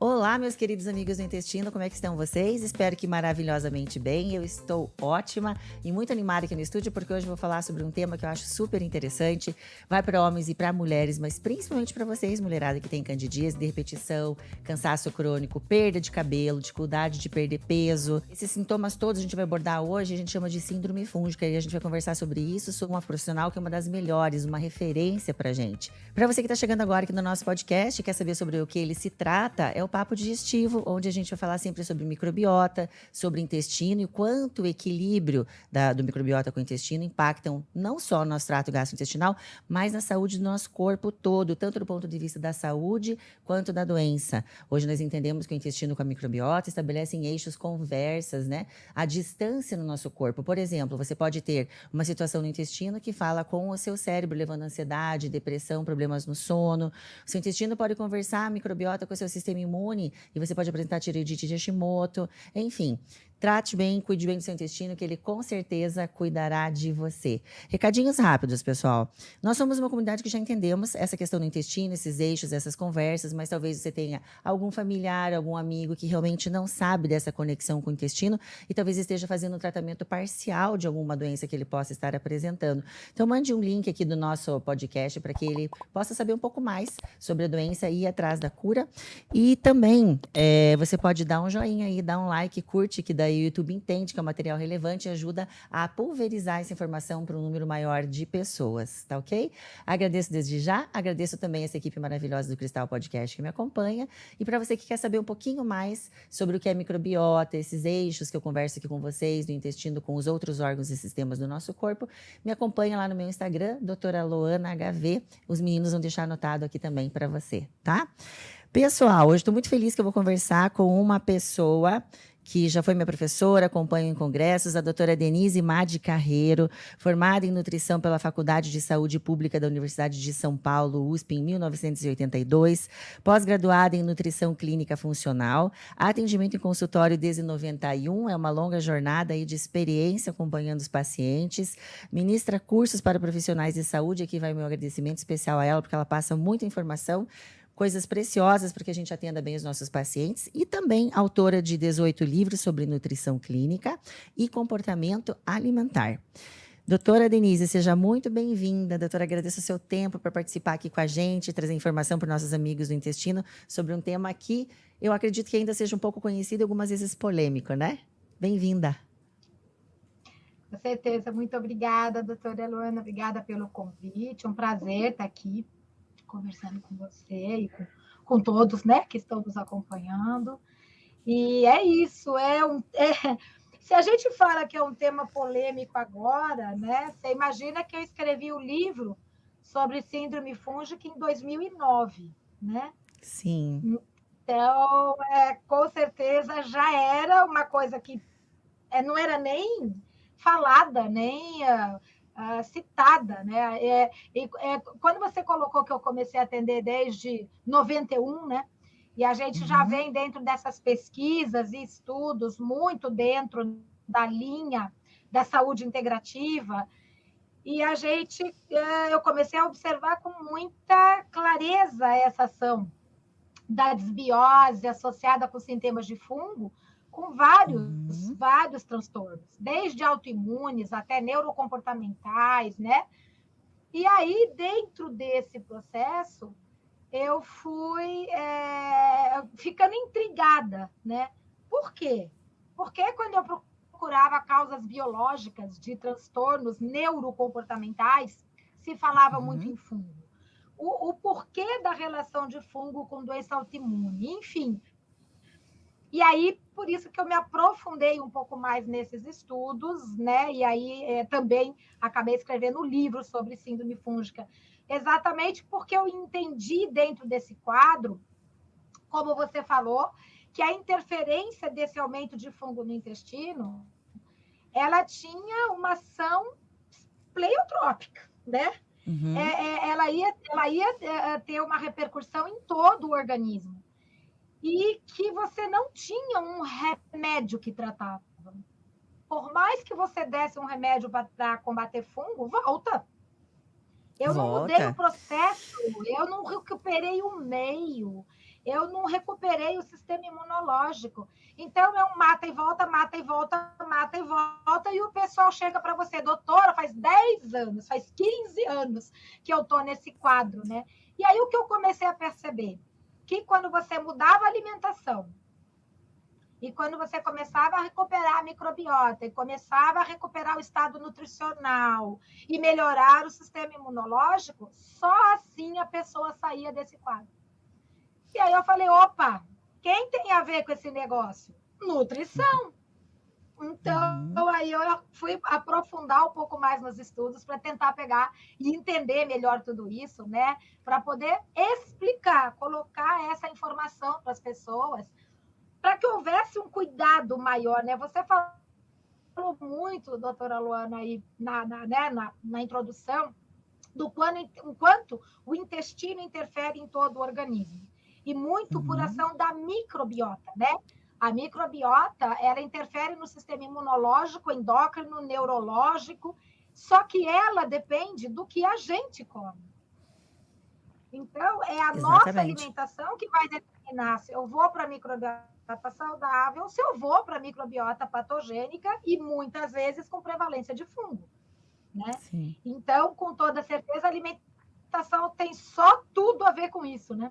Olá, meus queridos amigos do intestino, como é que estão vocês? Espero que maravilhosamente bem. Eu estou ótima e muito animada aqui no estúdio porque hoje eu vou falar sobre um tema que eu acho super interessante. Vai para homens e para mulheres, mas principalmente para vocês, mulherada que tem candidíase de repetição, cansaço crônico, perda de cabelo, dificuldade de perder peso. Esses sintomas todos a gente vai abordar hoje, a gente chama de síndrome fúngica e a gente vai conversar sobre isso. Sou uma profissional que é uma das melhores, uma referência pra gente. Para você que está chegando agora aqui no nosso podcast e quer saber sobre o que ele se trata, é o Papo Digestivo, onde a gente vai falar sempre sobre microbiota, sobre intestino e quanto o equilíbrio do microbiota com o intestino impactam não só no nosso trato gastrointestinal, mas na saúde do nosso corpo todo, tanto do ponto de vista da saúde quanto da doença. Hoje nós entendemos que o intestino com a microbiota estabelecem eixos conversas, né? A distância no nosso corpo. Por exemplo, você pode ter uma situação no intestino que fala com o seu cérebro, levando ansiedade, depressão, problemas no sono. O seu intestino pode conversar a microbiota com o seu sistema imune e você pode apresentar tireoidite de Hashimoto, enfim. Trate bem, cuide bem do seu intestino, que ele com certeza cuidará de você. Recadinhos rápidos, pessoal. Nós somos uma comunidade que já entendemos essa questão do intestino, esses eixos, essas conversas, mas talvez você tenha algum familiar, algum amigo que realmente não sabe dessa conexão com o intestino e talvez esteja fazendo um tratamento parcial de alguma doença que ele possa estar apresentando. Então, mande um link aqui do nosso podcast para que ele possa saber um pouco mais sobre a doença e ir atrás da cura. E também, você pode dar um joinha aí, dar um like, curte, que daí o YouTube entende que é um material relevante e ajuda a pulverizar essa informação para um número maior de pessoas, tá ok? Agradeço desde já, agradeço também essa equipe maravilhosa do Cristal Podcast que me acompanha. E para você que quer saber um pouquinho mais sobre o que é microbiota, esses eixos que eu converso aqui com vocês, do intestino com os outros órgãos e sistemas do nosso corpo, me acompanha lá no meu Instagram, doutora Loana HV. Os meninos vão deixar anotado aqui também para você, tá? Pessoal, hoje estou muito feliz que eu vou conversar com uma pessoa que já foi minha professora, acompanho em congressos, a doutora Denise Madi Carreiro, formada em nutrição pela Faculdade de Saúde Pública da Universidade de São Paulo, USP, em 1982, pós-graduada em nutrição clínica funcional, atendimento em consultório desde 91, é uma longa jornada aí de experiência acompanhando os pacientes, ministra cursos para profissionais de saúde, aqui vai meu agradecimento especial a ela, porque ela passa muita informação, coisas preciosas para que a gente atenda bem os nossos pacientes, e também autora de 18 livros sobre nutrição clínica e comportamento alimentar. Doutora Denise, seja muito bem-vinda. Doutora, agradeço o seu tempo para participar aqui com a gente, trazer informação para os nossos amigos do intestino sobre um tema que eu acredito que ainda seja um pouco conhecido e algumas vezes polêmico, né? Bem-vinda. Com certeza, muito obrigada, doutora Luana, obrigada pelo convite, um prazer estar aqui conversando com você e com todos, né, que estão nos acompanhando. E é isso, se a gente fala que é um tema polêmico agora, né, você imagina que eu escrevi o livro sobre síndrome fúngica em 2009, né? Sim. Então, com certeza já era uma coisa que não era nem falada, nem citada, né? Quando você colocou que eu comecei a atender desde 91, né? E a gente já vem dentro dessas pesquisas e estudos muito dentro da linha da saúde integrativa, e eu comecei a observar com muita clareza essa ação da desbiose associada com sintomas de fungo, com vários transtornos, desde autoimunes até neurocomportamentais, né? E aí, dentro desse processo, eu fui ficando intrigada, né? Por quê? Porque quando eu procurava causas biológicas de transtornos neurocomportamentais, se falava muito em fungo. O porquê da relação de fungo com doença autoimune, enfim. E aí, por isso que eu me aprofundei um pouco mais nesses estudos, né? E aí também acabei escrevendo um livro sobre síndrome fúngica, exatamente porque eu entendi dentro desse quadro, como você falou, que a interferência desse aumento de fungo no intestino, ela tinha uma ação pleiotrópica, né? Ela ia ter uma repercussão em todo o organismo. E que você não tinha um remédio que tratava. Por mais que você desse um remédio para combater fungo, volta. Eu não mudei o processo, eu não recuperei o meio, eu não recuperei o sistema imunológico. Então, é um mata e volta, mata e volta, mata e volta, e o pessoal chega para você, doutora, faz 10 anos, faz 15 anos que eu estou nesse quadro, né? E aí, o que eu comecei a perceber? Que quando você mudava a alimentação, e quando você começava a recuperar a microbiota, e começava a recuperar o estado nutricional, e melhorar o sistema imunológico, só assim a pessoa saía desse quadro. E aí eu falei, opa, quem tem a ver com esse negócio? Nutrição. Então, aí eu fui aprofundar um pouco mais nos estudos para tentar pegar e entender melhor tudo isso, né? Para poder explicar, colocar essa informação para as pessoas, para que houvesse um cuidado maior, né? Você falou muito, doutora Luana, aí na introdução, do quanto o intestino interfere em todo o organismo. E muito por ação da microbiota, né? A microbiota, ela interfere no sistema imunológico, endócrino, neurológico, só que ela depende do que a gente come. Então, é a nossa alimentação que vai determinar se eu vou para a microbiota saudável, se eu vou para a microbiota patogênica e muitas vezes com prevalência de fungo, né? Sim. Então, com toda certeza, a alimentação tem só tudo a ver com isso, né?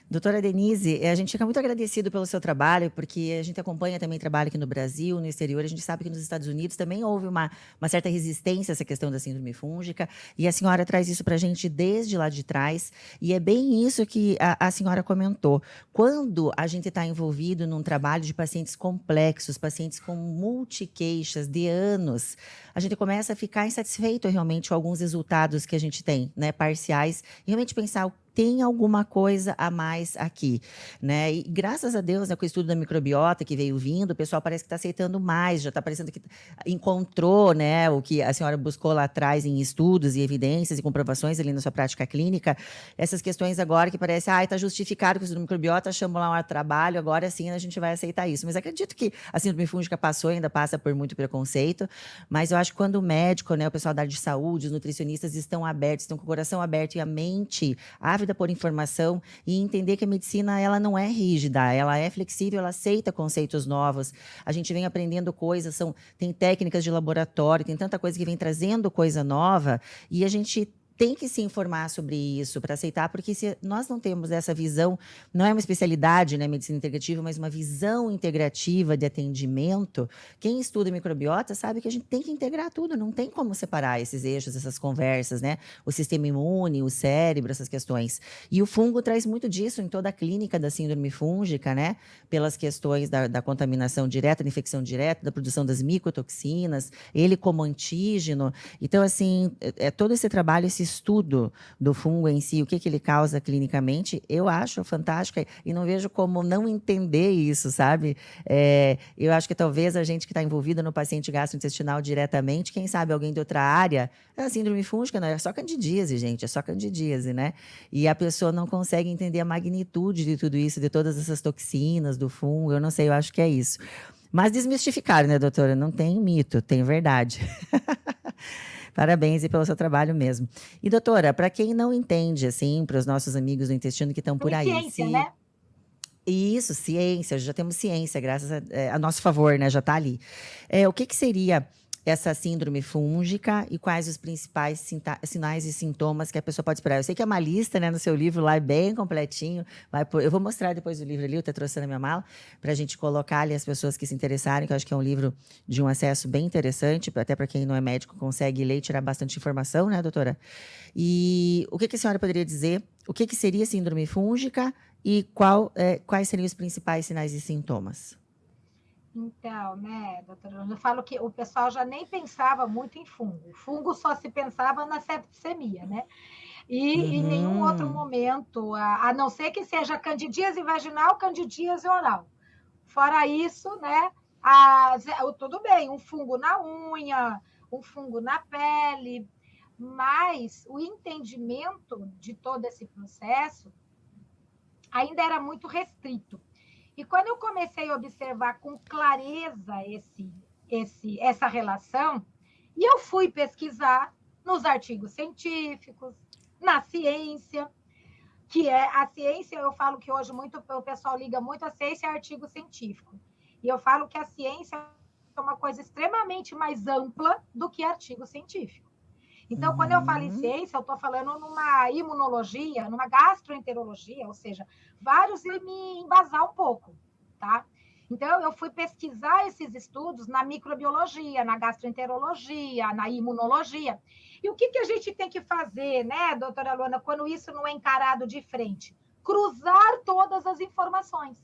Doutora Denise, a gente fica muito agradecido pelo seu trabalho, porque a gente acompanha também trabalho aqui no Brasil, no exterior. A gente sabe que nos Estados Unidos também houve uma certa resistência a essa questão da síndrome fúngica, e a senhora traz isso para a gente desde lá de trás, e é bem isso que a senhora comentou. Quando a gente está envolvido num trabalho de pacientes complexos, pacientes com multiqueixas de anos, a gente começa a ficar insatisfeito realmente com alguns resultados que a gente tem, né, parciais, e realmente pensar tem alguma coisa a mais aqui, né? E graças a Deus, né, com o estudo da microbiota que veio vindo, o pessoal parece que está aceitando mais, já está parecendo que encontrou, né, o que a senhora buscou lá atrás em estudos e evidências e comprovações ali na sua prática clínica, essas questões agora que parece, está justificado com o estudo da microbiota, chamou lá um trabalho, agora sim a gente vai aceitar isso. Mas acredito que a síndrome fúngica passou e ainda passa por muito preconceito, mas eu acho que quando o médico, né, o pessoal da área de saúde, os nutricionistas estão abertos, estão com o coração aberto e a mente ávida por informação e entender que a medicina ela não é rígida, ela é flexível, ela aceita conceitos novos. A gente vem aprendendo coisas, tem técnicas de laboratório, tem tanta coisa que vem trazendo coisa nova e a gente tem que se informar sobre isso para aceitar, porque se nós não temos essa visão, não é uma especialidade, né, medicina integrativa, mas uma visão integrativa de atendimento, quem estuda microbiota sabe que a gente tem que integrar tudo, não tem como separar esses eixos, essas conversas, né? O sistema imune, o cérebro, essas questões. E o fungo traz muito disso em toda a clínica da síndrome fúngica, né? Pelas questões da contaminação direta, da infecção direta, da produção das micotoxinas, ele como antígeno. Então, assim, todo esse trabalho, esse estudo do fungo em si, o que ele causa clinicamente, eu acho fantástico e não vejo como não entender isso, sabe? Eu acho que talvez a gente que está envolvida no paciente gastrointestinal diretamente, quem sabe alguém de outra área, a síndrome fúngica não é só candidíase, gente, é só candidíase, né? E a pessoa não consegue entender a magnitude de tudo isso, de todas essas toxinas do fungo, eu não sei, eu acho que é isso. Mas desmistificar, né, doutora? Não tem mito, tem verdade. Parabéns e pelo seu trabalho mesmo. E, doutora, para quem não entende, assim, para os nossos amigos do intestino que estão por aí. Ciência, né? Isso, ciência, já temos ciência, graças a nosso favor, né? Já está ali. O que seria essa síndrome fúngica e quais os principais sinais e sintomas que a pessoa pode esperar? Eu sei que é uma lista, né, no seu livro lá, é bem completinho. Eu vou mostrar depois o livro ali, eu até trouxe na minha mala, para a gente colocar ali as pessoas que se interessarem, que eu acho que é um livro de um acesso bem interessante, até para quem não é médico consegue ler e tirar bastante informação, né, doutora? E o que a senhora poderia dizer? O que seria síndrome fúngica e quais seriam os principais sinais e sintomas? Então, né, doutora, eu falo que o pessoal já nem pensava muito em fungo. Fungo só se pensava na septicemia, né? E em nenhum outro momento, a não ser que seja candidíase vaginal, candidíase oral. Fora isso, né, tudo bem, um fungo na unha, um fungo na pele, mas o entendimento de todo esse processo ainda era muito restrito. E quando eu comecei a observar com clareza essa relação, e eu fui pesquisar nos artigos científicos, na ciência, que é a ciência. Eu falo que hoje muito o pessoal liga muito a ciência a artigo científico. E eu falo que a ciência é uma coisa extremamente mais ampla do que artigo científico. Então, quando eu falo em ciência, eu estou falando numa imunologia, numa gastroenterologia, ou seja, vários e me embasar um pouco, tá? Então, eu fui pesquisar esses estudos na microbiologia, na gastroenterologia, na imunologia. E o que a gente tem que fazer, né, doutora Luana, quando isso não é encarado de frente? Cruzar todas as informações.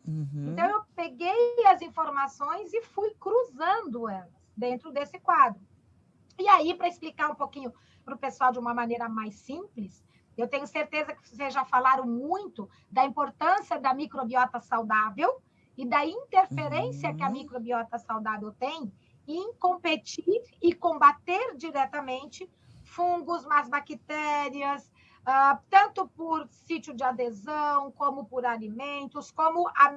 Então, eu peguei as informações e fui cruzando elas dentro desse quadro. E aí, para explicar um pouquinho para o pessoal de uma maneira mais simples, eu tenho certeza que vocês já falaram muito da importância da microbiota saudável e da interferência que a microbiota saudável tem em competir e combater diretamente fungos, más bactérias, tanto por sítio de adesão, como por alimentos, como a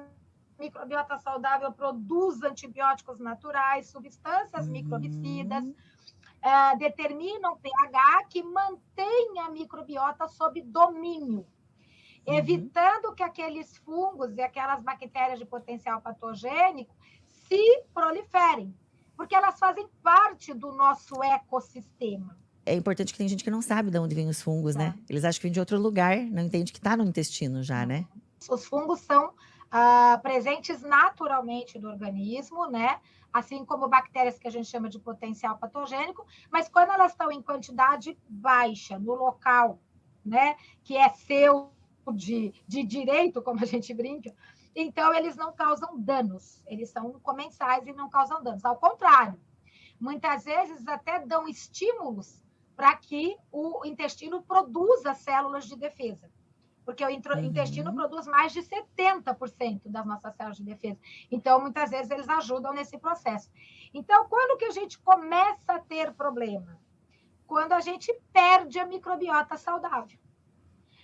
microbiota saudável produz antibióticos naturais, substâncias microbicidas, determinam pH que mantém a microbiota sob domínio, evitando que aqueles fungos e aquelas bactérias de potencial patogênico se proliferem, porque elas fazem parte do nosso ecossistema. É importante que tem gente que não sabe de onde vêm os fungos, né? Eles acham que vem de outro lugar, não entende que está no intestino já, né? Os fungos são presentes naturalmente no organismo, né? Assim como bactérias que a gente chama de potencial patogênico, mas quando elas estão em quantidade baixa, no local, né, que é seu de direito, como a gente brinca, então eles não causam danos, eles são comensais e não causam danos. Ao contrário, muitas vezes até dão estímulos para que o intestino produza células de defesa. Porque o intestino produz mais de 70% das nossas células de defesa. Então, muitas vezes, eles ajudam nesse processo. Então, quando que a gente começa a ter problema? Quando a gente perde a microbiota saudável.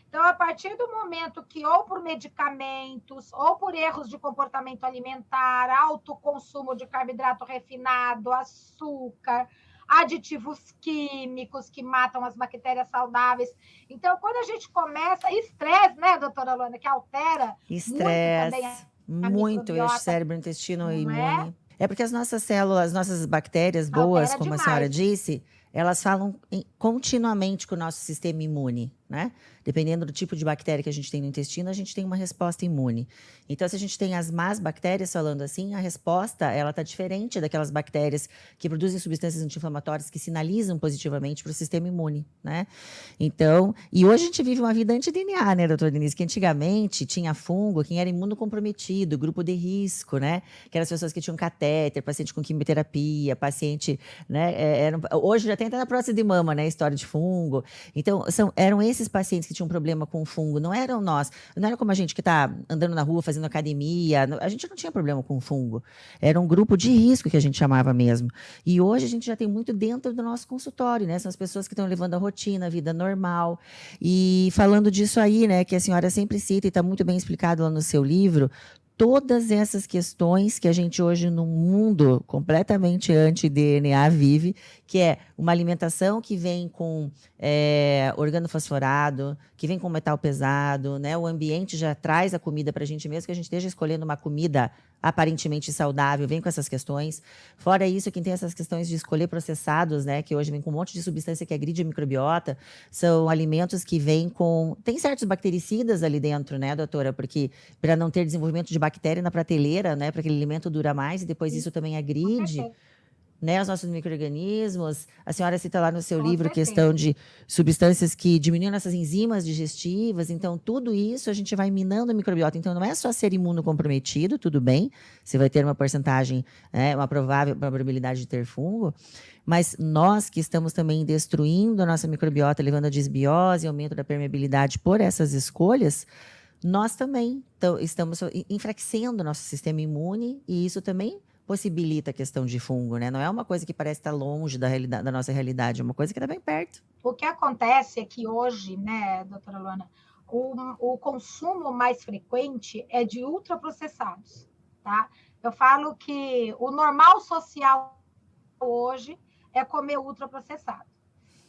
Então, a partir do momento que, ou por medicamentos, ou por erros de comportamento alimentar, alto consumo de carboidrato refinado, açúcar, aditivos químicos que matam as bactérias saudáveis. Então, quando a gente começa... Estresse, né, doutora Luana, que altera estresse, muito eixo cérebro, intestino e imune. É porque as nossas células, as nossas bactérias boas, como a senhora disse, elas falam continuamente com o nosso sistema imune, né? Dependendo do tipo de bactéria que a gente tem no intestino, a gente tem uma resposta imune. Então, se a gente tem as más bactérias falando assim, a resposta, ela tá diferente daquelas bactérias que produzem substâncias anti-inflamatórias que sinalizam positivamente para o sistema imune, né? Então, e hoje a gente vive uma vida anti-DNA, né, doutora Denise? Que antigamente tinha fungo, quem era imunocomprometido, grupo de risco, né? Que eram as pessoas que tinham catéter, paciente com quimioterapia, paciente, né? Hoje já tem até na próstata de mama, né? História de fungo. Então, eram esses pacientes que tinham problema com fungo, não eram nós. Não era como a gente que está andando na rua, fazendo academia. A gente não tinha problema com fungo. Era um grupo de risco que a gente chamava mesmo. E hoje a gente já tem muito dentro do nosso consultório, né? São as pessoas que estão levando a rotina, a vida normal. E falando disso aí, né? Que a senhora sempre cita e está muito bem explicado lá no seu livro, todas essas questões que a gente hoje, num mundo completamente anti-DNA, vive, que é uma alimentação que vem com organofosforado, que vem com metal pesado, né? O ambiente já traz a comida para a gente mesmo, que a gente esteja escolhendo uma comida aparentemente saudável, vem com essas questões. Fora isso, quem tem essas questões de escolher processados, né, que hoje vem com um monte de substância que agride a microbiota, são alimentos que vêm com... Tem certos bactericidas ali dentro, né, doutora? Porque para não ter desenvolvimento de bactéria na prateleira, né, para aquele alimento durar mais, e depois isso também agride, né, os nossos micro-organismos. A senhora cita lá no seu livro questão de substâncias que diminuem nossas enzimas digestivas. Então, tudo isso a gente vai minando a microbiota. Então, não é só ser imunocomprometido, tudo bem. Você vai ter uma porcentagem, uma provável probabilidade de ter fungo. Mas nós que estamos também destruindo a nossa microbiota, levando a desbiose, aumento da permeabilidade por essas escolhas, nós também estamos enfraquecendo o nosso sistema imune, e isso também possibilita a questão de fungo, né? Não é uma coisa que parece estar longe da nossa realidade, é uma coisa que está bem perto. O que acontece é que hoje, né, doutora Luana, o consumo mais frequente é de ultraprocessados, tá? Eu falo que o normal social hoje é comer ultraprocessado.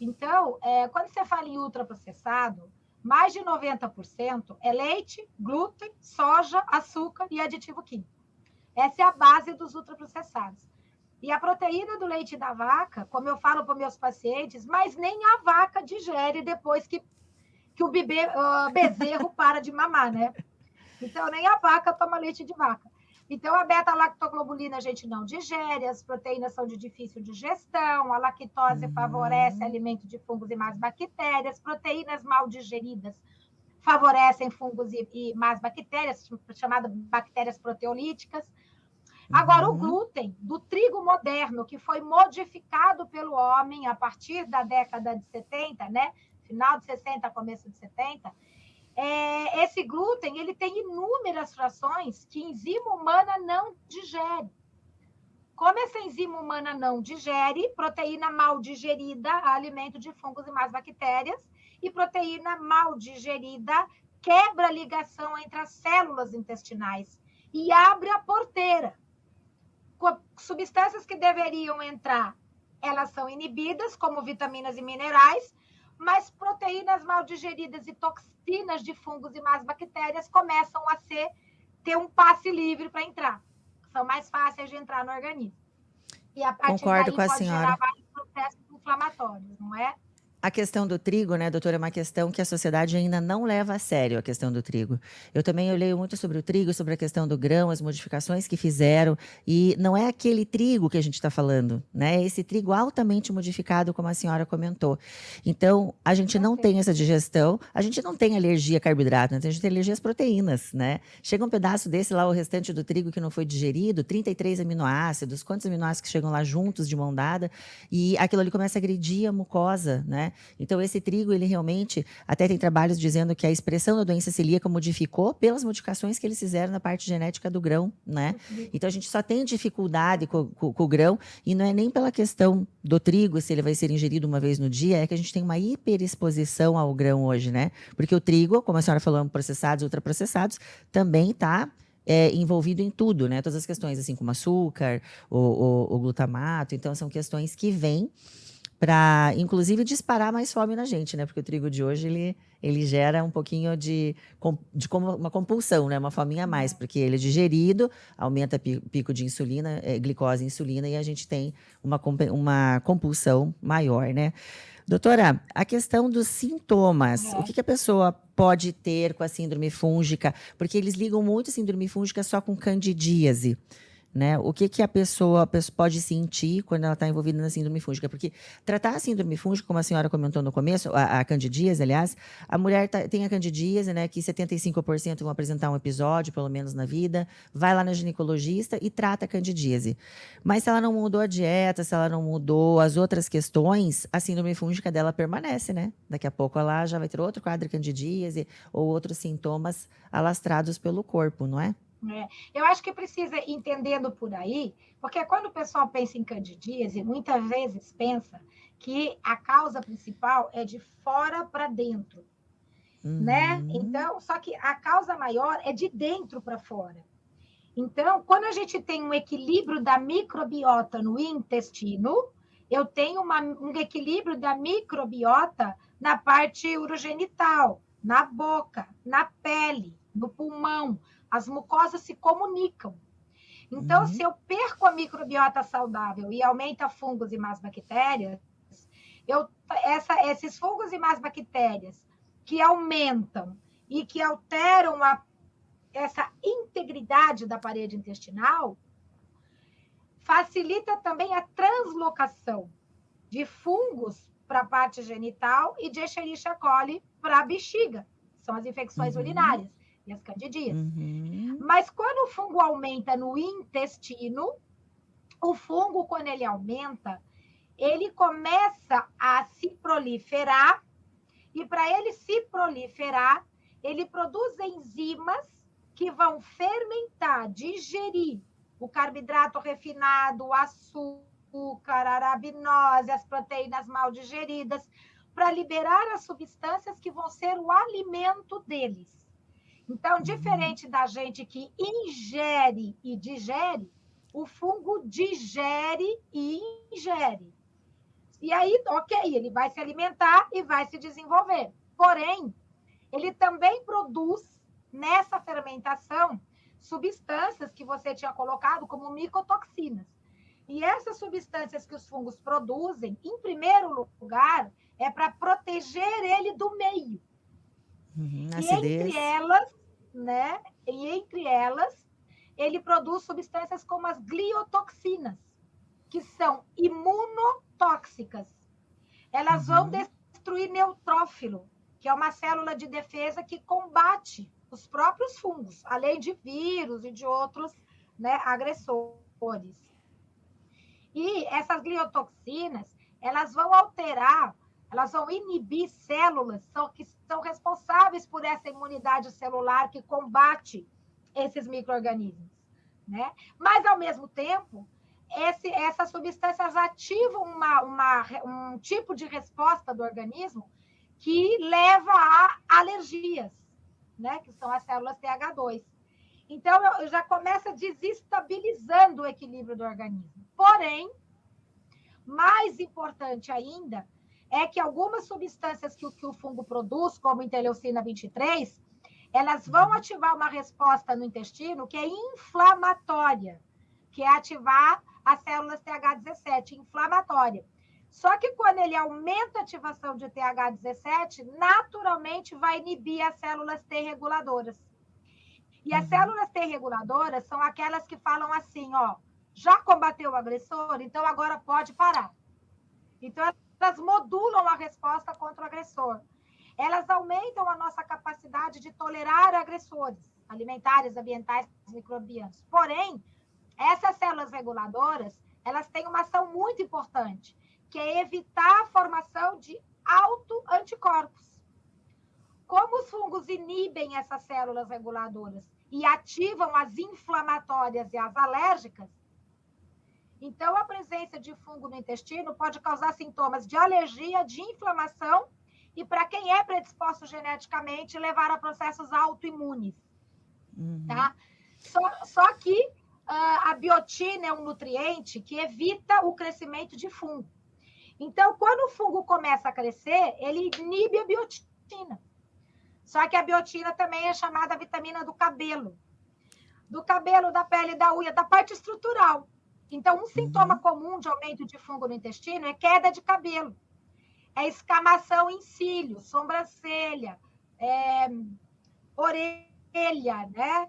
Então, quando você fala em ultraprocessado, mais de 90% é leite, glúten, soja, açúcar e aditivo químico. Essa é a base dos ultraprocessados. E a proteína do leite da vaca, como eu falo para meus pacientes, mas nem a vaca digere depois que o bezerro para de mamar, né? Então, nem a vaca toma leite de vaca. Então, a beta-lactoglobulina a gente não digere, as proteínas são de difícil digestão, a lactose favorece alimento de fungos e más bactérias, proteínas mal digeridas favorecem fungos e más bactérias, chamadas bactérias proteolíticas. Agora, o glúten do trigo moderno, que foi modificado pelo homem a partir da década de 70, né? Final de 60, começo de 70, esse glúten ele tem inúmeras frações que enzima humana não digere. Como essa enzima humana não digere, proteína mal digerida, alimento de fungos e más bactérias, e proteína mal digerida quebra a ligação entre as células intestinais e abre a porteira. Substâncias que deveriam entrar, elas são inibidas, como vitaminas e minerais, mas proteínas mal digeridas e toxinas de fungos e más bactérias começam a ter um passe livre para entrar. São mais fáceis de entrar no organismo. E a partir Concordo daí com a pode senhora. gerar vários processos inflamatórios, não é? A questão do trigo, né, doutora, é uma questão que a sociedade ainda não leva a sério, a questão do trigo. Eu também leio muito sobre o trigo, sobre a questão do grão, as modificações que fizeram, e não é aquele trigo que a gente está falando, né? É esse trigo altamente modificado, como a senhora comentou. Então, a gente não tem essa digestão, a gente não tem alergia a carboidrato, né? A gente tem alergia às proteínas, né? Chega um pedaço desse lá, o restante do trigo que não foi digerido, 33 aminoácidos, quantos aminoácidos que chegam lá juntos de mão dada, e aquilo ali começa a agredir a mucosa, né? Então, esse trigo, ele realmente, até tem trabalhos dizendo que a expressão da doença celíaca modificou pelas modificações que eles fizeram na parte genética do grão, né? Então, a gente só tem dificuldade com o grão, e não é nem pela questão do trigo, se ele vai ser ingerido uma vez no dia, é que a gente tem uma hiperexposição ao grão hoje, né? Porque o trigo, como a senhora falou, processados, ultraprocessados, também está envolvido em tudo, né? Todas as questões, assim, como açúcar, o glutamato. Então, são questões que vêm para, inclusive, disparar mais fome na gente, né? Porque o trigo de hoje, ele gera um pouquinho de como uma compulsão, né? Uma fominha a mais, porque ele é digerido, aumenta pico de insulina, glicose e insulina, e a gente tem uma compulsão maior, né? Doutora, a questão dos sintomas, o que a pessoa pode ter com a síndrome fúngica? Porque eles ligam muito a síndrome fúngica só com candidíase. Né? O que a pessoa pode sentir quando ela está envolvida na síndrome fúngica? Porque tratar a síndrome fúngica, como a senhora comentou no começo, a candidíase, aliás, a mulher tem a candidíase, né, que 75% vão apresentar um episódio, pelo menos na vida, vai lá na ginecologista e trata a candidíase. Mas se ela não mudou a dieta, se ela não mudou as outras questões, a síndrome fúngica dela permanece, né? Daqui a pouco ela já vai ter outro quadro de candidíase ou outros sintomas alastrados pelo corpo, não é? Eu acho que precisa ir entendendo por aí, porque quando o pessoal pensa em candidíase, muitas vezes pensa que a causa principal é de fora para dentro, né? Então, só que a causa maior é de dentro para fora. Então, quando a gente tem um equilíbrio da microbiota no intestino, eu tenho um equilíbrio da microbiota na parte urogenital, na boca, na pele, no pulmão. As mucosas se comunicam. Então, se eu perco a microbiota saudável e aumenta fungos e más bactérias, esses fungos e más bactérias que aumentam e que alteram essa integridade da parede intestinal, facilita também a translocação de fungos para a parte genital e de Escherichia coli para a bexiga. São as infecções urinárias e as candidíases. Mas quando o fungo aumenta no intestino, o fungo, quando ele aumenta, ele começa a se proliferar, e para ele se proliferar, ele produz enzimas que vão fermentar, digerir o carboidrato refinado, o açúcar, a arabinose, as proteínas mal digeridas, para liberar as substâncias que vão ser o alimento deles. Então, diferente da gente que ingere e digere, o fungo digere e ingere. E aí, ok, ele vai se alimentar e vai se desenvolver. Porém, ele também produz, nessa fermentação, substâncias que você tinha colocado como micotoxinas. E essas substâncias que os fungos produzem, em primeiro lugar, é para proteger ele do meio. E entre elas, né? E entre elas, ele produz substâncias como as gliotoxinas, que são imunotóxicas. Elas vão destruir neutrófilo, que é uma célula de defesa que combate os próprios fungos, além de vírus e de outros, né, agressores. E essas gliotoxinas, elas vão alterar, elas vão inibir células que são responsáveis por essa imunidade celular que combate esses micro-organismos, né? Mas, ao mesmo tempo, essas substâncias ativam um tipo de resposta do organismo que leva a alergias, né? Que são as células TH2. Então, eu já começa desestabilizando o equilíbrio do organismo. Porém, mais importante ainda é que algumas substâncias que o fungo produz, como interleucina 23, elas vão ativar uma resposta no intestino que é inflamatória, que é ativar as células TH17, inflamatória. Só que quando ele aumenta a ativação de TH17, naturalmente vai inibir as células T reguladoras. E as células T reguladoras são aquelas que falam assim, ó, já combateu o agressor, então agora pode parar. Então, elas modulam a resposta contra o agressor. Elas aumentam a nossa capacidade de tolerar agressores alimentares, ambientais, microbianos. Porém, essas células reguladoras, elas têm uma ação muito importante, que é evitar a formação de autoanticorpos. Como os fungos inibem essas células reguladoras e ativam as inflamatórias e as alérgicas, então a presença de fungo no intestino pode causar sintomas de alergia, de inflamação e, para quem é predisposto geneticamente, levar a processos autoimunes. Tá? Só que a biotina é um nutriente que evita o crescimento de fungo. Então, quando o fungo começa a crescer, ele inibe a biotina. Só que a biotina também é chamada vitamina do cabelo, da pele, da unha, da parte estrutural. Então, um sintoma comum de aumento de fungo no intestino é queda de cabelo, é escamação em cílios, sobrancelha, orelha, né?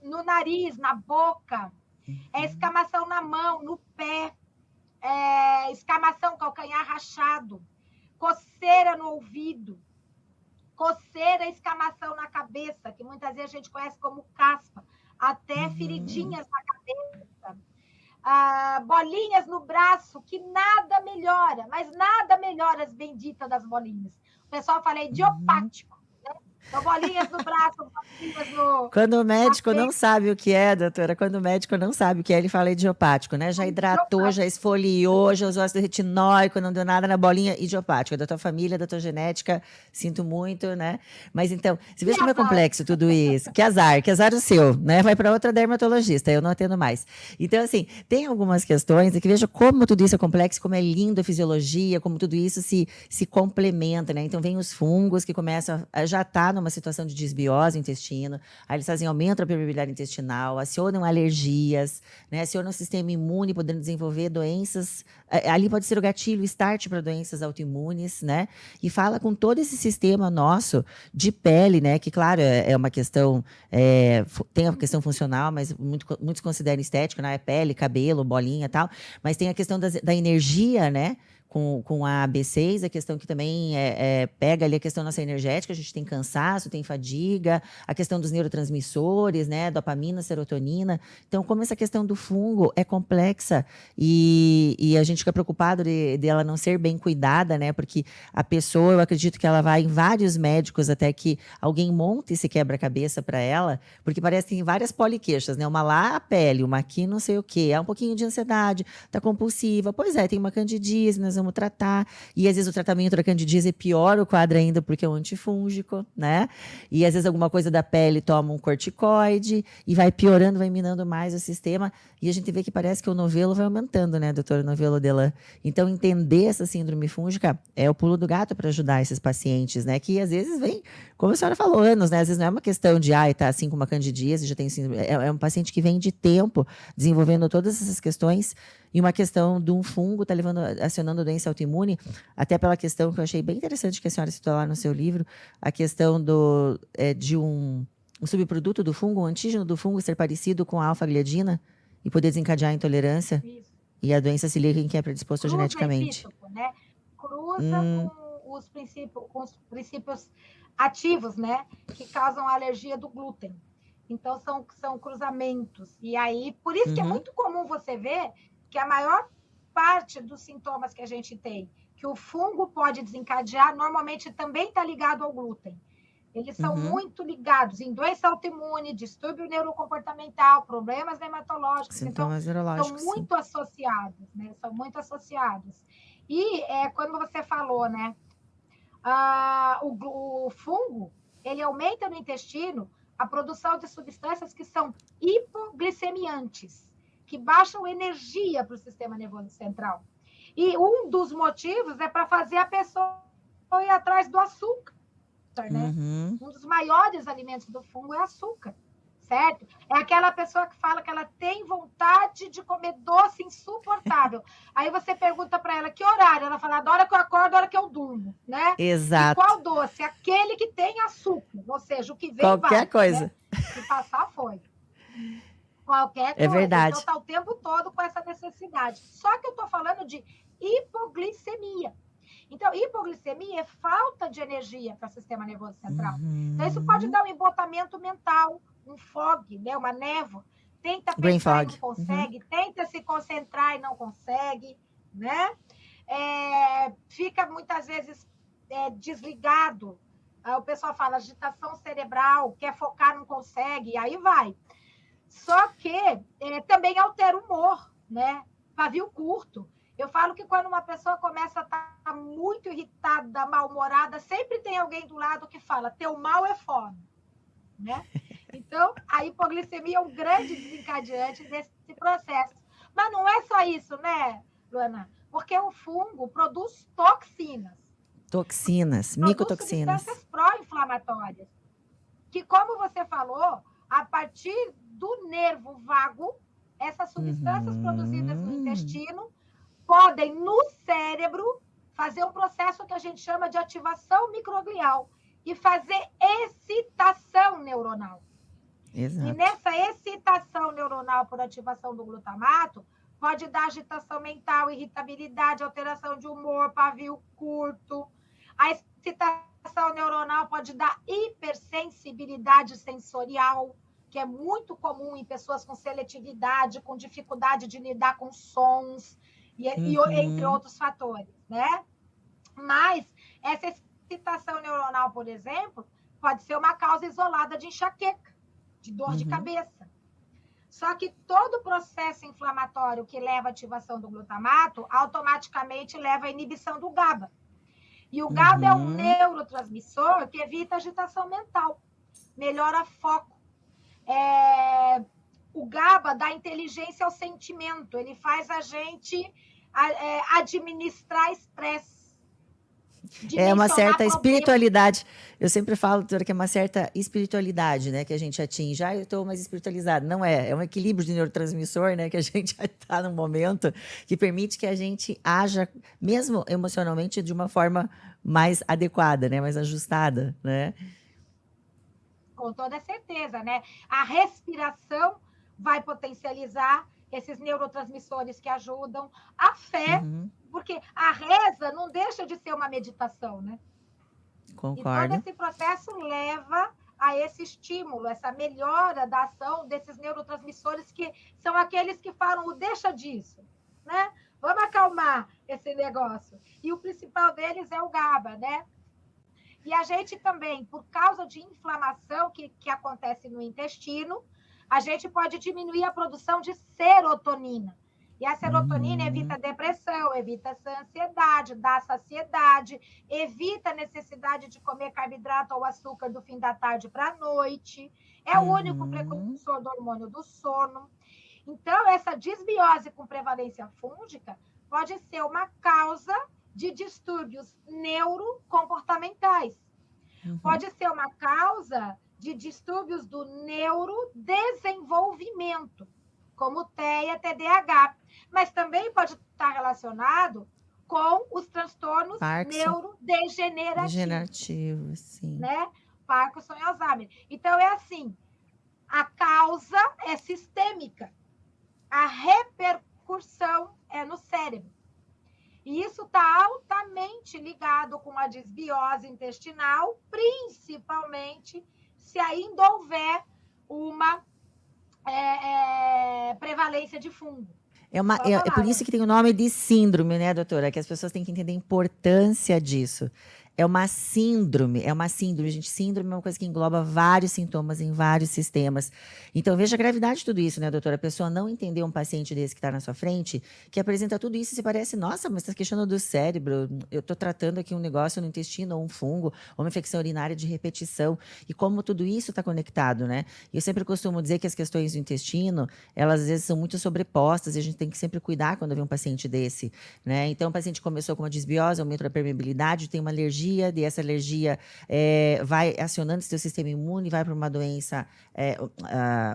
No nariz, na boca, é escamação na mão, no pé, escamação, calcanhar rachado, coceira no ouvido, coceira, escamação na cabeça, que muitas vezes a gente conhece como caspa, até feridinhas na cabeça, bolinhas no braço, que nada melhora, mas nada melhora as benditas das bolinhas. O pessoal fala idiopático, né? Então, bolinhas no braço, bolinhas no... Quando o médico não sabe o que é, doutora, quando o médico não sabe o que é, ele fala idiopático, né? Já hidratou, já esfoliou, já usou ácido retinóico, não deu nada na bolinha, idiopático. É da tua família, da tua genética, sinto muito, né? Mas então, você vê como é complexo tudo isso. Que azar o seu, né? Vai para outra dermatologista, eu não atendo mais. Então, assim, tem algumas questões que veja como tudo isso é complexo, como é lindo a fisiologia, como tudo isso se complementa, né? Então, vem os fungos que começam a já estar numa situação de desbiose no intestino, aí eles fazem aumento da permeabilidade intestinal, acionam alergias, né, acionam o sistema imune, podendo desenvolver doenças, ali pode ser o gatilho, o start para doenças autoimunes, né, e fala com todo esse sistema nosso de pele, né, que claro, é uma questão, tem a questão funcional, mas muitos consideram estética, né, é pele, cabelo, bolinha e tal, mas tem a questão da energia, né, com a B6, a questão que também pega ali a questão nossa energética, a gente tem cansaço, tem fadiga, a questão dos neurotransmissores, né, dopamina, serotonina. Então, como essa questão do fungo é complexa e a gente fica preocupado de ela não ser bem cuidada, né, porque a pessoa, eu acredito que ela vai em vários médicos até que alguém monte esse quebra-cabeça para ela, porque parece que tem várias poliqueixas, né, uma lá a pele, uma aqui não sei o quê, um pouquinho de ansiedade, tá compulsiva, pois é, tem uma candidíase, nós vamos tratar. E às vezes o tratamento da candidíase piora o quadro ainda porque é um antifúngico, né? E às vezes alguma coisa da pele toma um corticoide e vai piorando, vai minando mais o sistema. E a gente vê que parece que o novelo vai aumentando, né, doutora Novelo Delan? Então, entender essa síndrome fúngica é o pulo do gato para ajudar esses pacientes, né? Que às vezes vem, como a senhora falou, anos, né? Às vezes não é uma questão de, tá assim com uma candidíase, já tem síndrome. É um paciente que vem de tempo desenvolvendo todas essas questões e uma questão de um fungo tá acionando a doença autoimune, até pela questão que eu achei bem interessante que a senhora citou lá no seu livro, a questão de um subproduto do fungo, um antígeno do fungo ser parecido com a alfa-gliadina e poder desencadear a intolerância. Isso. E a doença celíaca em quem é predisposto geneticamente. Epítopo, né? Cruza com os princípios ativos, né? Que causam a alergia do glúten. Então, são cruzamentos. E aí, por isso que é muito comum você ver que a maior parte dos sintomas que a gente tem, que o fungo pode desencadear, normalmente também está ligado ao glúten. Eles são muito ligados em doença autoimune, distúrbio neurocomportamental, problemas hematológicos. Sintomas neurológicos. São muito associados, né? São muito associados. E quando você falou, né? O fungo, ele aumenta no intestino a produção de substâncias que são hipoglicemiantes, que baixam energia para o sistema nervoso central. E um dos motivos é para fazer a pessoa ir atrás do açúcar. Né? Um dos maiores alimentos do fungo é açúcar, certo? É aquela pessoa que fala que ela tem vontade de comer doce insuportável. Aí você pergunta para ela que horário, ela fala da hora que eu acordo, da hora que eu durmo, né? Exato. E qual doce? Aquele que tem açúcar, ou seja, o que vem qualquer coisa. Né? Se passar, foi. Qualquer coisa. É verdade. Então está o tempo todo com essa necessidade. Só que eu estou falando de hipoglicemia. Então, hipoglicemia é falta de energia para o sistema nervoso central. Então, isso pode dar um embotamento mental, um fog, né? Uma névoa. Tenta pensar e não consegue, tenta se concentrar e não consegue, né? Fica, muitas vezes, desligado. O pessoal fala agitação cerebral, quer focar, não consegue, e aí vai. Só que também altera o humor, né? Pavio curto. Eu falo que quando uma pessoa começa a estar muito irritada, mal-humorada, sempre tem alguém do lado que fala, teu mal é fome, né? Então, a hipoglicemia é um grande desencadeante desse processo. Mas não é só isso, né, Luana? Porque o fungo produz toxinas. Micotoxinas. Substâncias pró-inflamatórias. Que, como você falou, a partir do nervo vago, essas substâncias produzidas no intestino podem, no cérebro, fazer um processo que a gente chama de ativação microglial e fazer excitação neuronal. Exato. E nessa excitação neuronal por ativação do glutamato, pode dar agitação mental, irritabilidade, alteração de humor, pavio curto. A excitação neuronal pode dar hipersensibilidade sensorial, que é muito comum em pessoas com seletividade, com dificuldade de lidar com sons, e entre outros fatores, né? Mas essa excitação neuronal, por exemplo, pode ser uma causa isolada de enxaqueca, de dor de cabeça. Só que todo processo inflamatório que leva à ativação do glutamato, automaticamente leva à inibição do GABA. E o GABA é um neurotransmissor que evita agitação mental, melhora foco. O GABA dá inteligência ao sentimento, ele faz a gente administrar estresse. É uma certa espiritualidade. Eu sempre falo, doutora, que é uma certa espiritualidade, né, que a gente atinge. Eu estou mais espiritualizada. Não é. É um equilíbrio de neurotransmissor, né, que a gente está num momento que permite que a gente haja, mesmo emocionalmente, de uma forma mais adequada, né, mais ajustada, né? Com toda certeza, né? A respiração vai potencializar esses neurotransmissores que ajudam. A fé, porque a reza não deixa de ser uma meditação, né? Concordo. E todo esse processo leva a esse estímulo, essa melhora da ação desses neurotransmissores que são aqueles que falam, deixa disso, né? Vamos acalmar esse negócio. E o principal deles é o GABA, né? E a gente também, por causa de inflamação que acontece no intestino, a gente pode diminuir a produção de serotonina, E a serotonina evita depressão, evita essa ansiedade, dá saciedade, evita a necessidade de comer carboidrato ou açúcar do fim da tarde para a noite. É o único Uhum. precursor do hormônio do sono. Então, essa disbiose com prevalência fúngica pode ser uma causa de distúrbios neurocomportamentais. Uhum. Pode ser uma causa de distúrbios do neurodesenvolvimento, como TEA, TDAH, mas também pode estar relacionado com os transtornos Parkinson. neurodegenerativos, Degenerativo, sim. né? Parkinson e Alzheimer. Então, é assim, a causa é sistêmica, a repercussão é no cérebro. E isso está altamente ligado com a desbiose intestinal, principalmente se ainda houver uma prevalência de fungo. É por isso que tem o nome de síndrome, né, doutora? Que as pessoas têm que entender a importância disso. É uma síndrome, é uma síndrome. Gente, síndrome é uma coisa que engloba vários sintomas em vários sistemas. Então, veja a gravidade de tudo isso, né, doutora? A pessoa não entender um paciente desse que está na sua frente, que apresenta tudo isso e se parece, nossa, mas está queixando do cérebro. Eu estou tratando aqui um negócio no intestino, ou um fungo, ou uma infecção urinária de repetição. E como tudo isso está conectado, né? Eu sempre costumo dizer que as questões do intestino, elas às vezes são muito sobrepostas e a gente tem que sempre cuidar quando vê um paciente desse, né? Então, o paciente começou com uma desbiose, aumento da permeabilidade, tem uma alergia, e essa alergia vai acionando seu sistema imune, vai para uma doença,